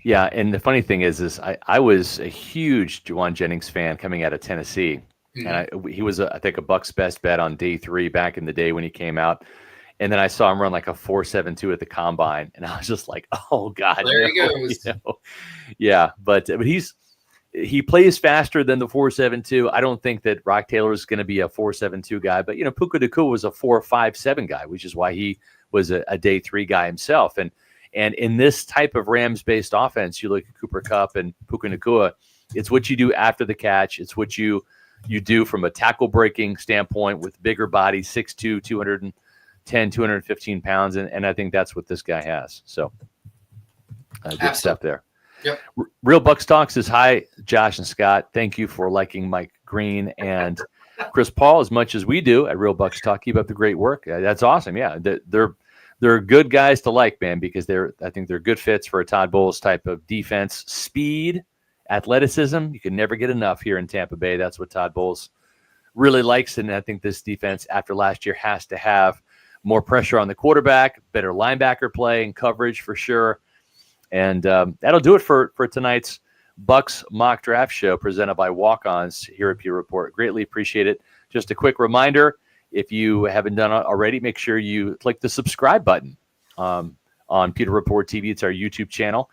Yeah, and the funny thing is I was a huge Juwan Jennings fan coming out of Tennessee. And he was, I think, a Bucs best bet on day 3 back in the day when he came out. And then I saw him run like a 4.72 at the combine, and I was just like, "Oh God!" There he goes. You know? Yeah, but he plays faster than the 4.72. I don't think that Rock Taylor is going to be a 4.72 guy, but Puka Nacua was a 4.57 guy, which is why he was a day 3 guy himself. And in this type of Rams-based offense, you look at Cooper Kupp and Puka Nacua. It's what you do after the catch. It's what you do from a tackle breaking standpoint with bigger body, 6'2", 215 pounds, and I think that's what this guy has. So good stuff there. Yep. Real Bucs Talks is hi, Josh and Scott. Thank you for liking Mike Green and Chris Paul as much as we do at Real Bucs Talk. Keep up the great work. That's awesome. Yeah, they're good guys to like, man, because I think they're good fits for a Todd Bowles type of defense. Speed, athleticism, you can never get enough here in Tampa Bay. That's what Todd Bowles really likes, and I think this defense after last year has to have more pressure on the quarterback, better linebacker play and coverage for sure. And that'll do it for tonight's Bucs Mock Draft Show presented by Walk-Ons here at Pewter Report. Greatly appreciate it. Just a quick reminder, if you haven't done it already, make sure you click the subscribe button on Pewter Report TV. It's our YouTube channel.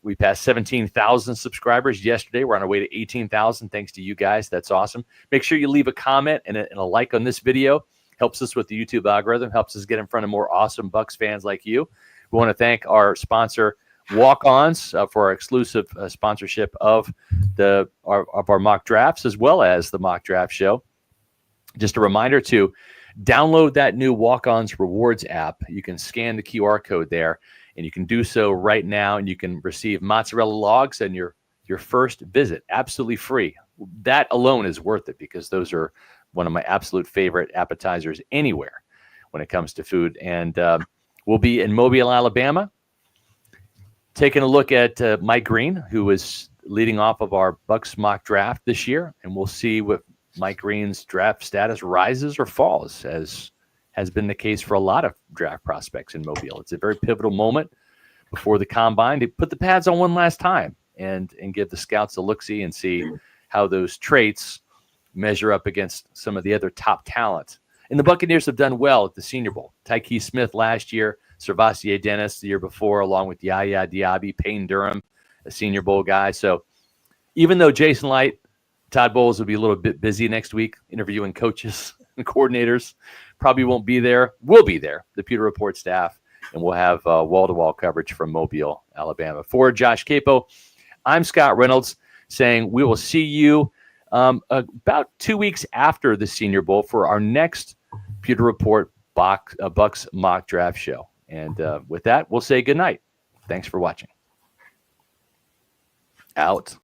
We passed 17,000 subscribers yesterday. We're on our way to 18,000 thanks to you guys. That's awesome. Make sure you leave a comment and a like on this video. Helps us with the YouTube algorithm, helps us get in front of more awesome Bucs fans like you. We want to thank our sponsor, Walk-Ons, for our exclusive sponsorship of our mock drafts as well as the mock draft show. Just a reminder to download that new Walk-Ons Rewards app. You can scan the QR code there, and you can do so right now, and you can receive mozzarella logs and your first visit absolutely free. That alone is worth it because those are one of my absolute favorite appetizers anywhere when it comes to food. And we'll be in Mobile, Alabama, taking a look at Mike Green, who is leading off of our Bucs mock draft this year, and we'll see what Mike Green's draft status rises or falls, as has been the case for a lot of draft prospects in Mobile. It's a very pivotal moment before the combine to put the pads on one last time and give the scouts a look-see and see how those traits measure up against some of the other top talent. And the Buccaneers have done well at the Senior Bowl. Tyke Smith last year, Servassier Dennis the year before, along with Yaya Diaby, Payne Durham, a Senior Bowl guy. So even though Jason Light, Todd Bowles will be a little bit busy next week interviewing coaches and coordinators, probably won't be there. We'll be there, the Pewter Report staff, and we'll have wall-to-wall coverage from Mobile, Alabama. For Josh Queipo, I'm Scott Reynolds saying we will see you about 2 weeks after the Senior Bowl for our next Pewter Report Bucs mock draft show. And with that, we'll say good night. Thanks for watching. Out.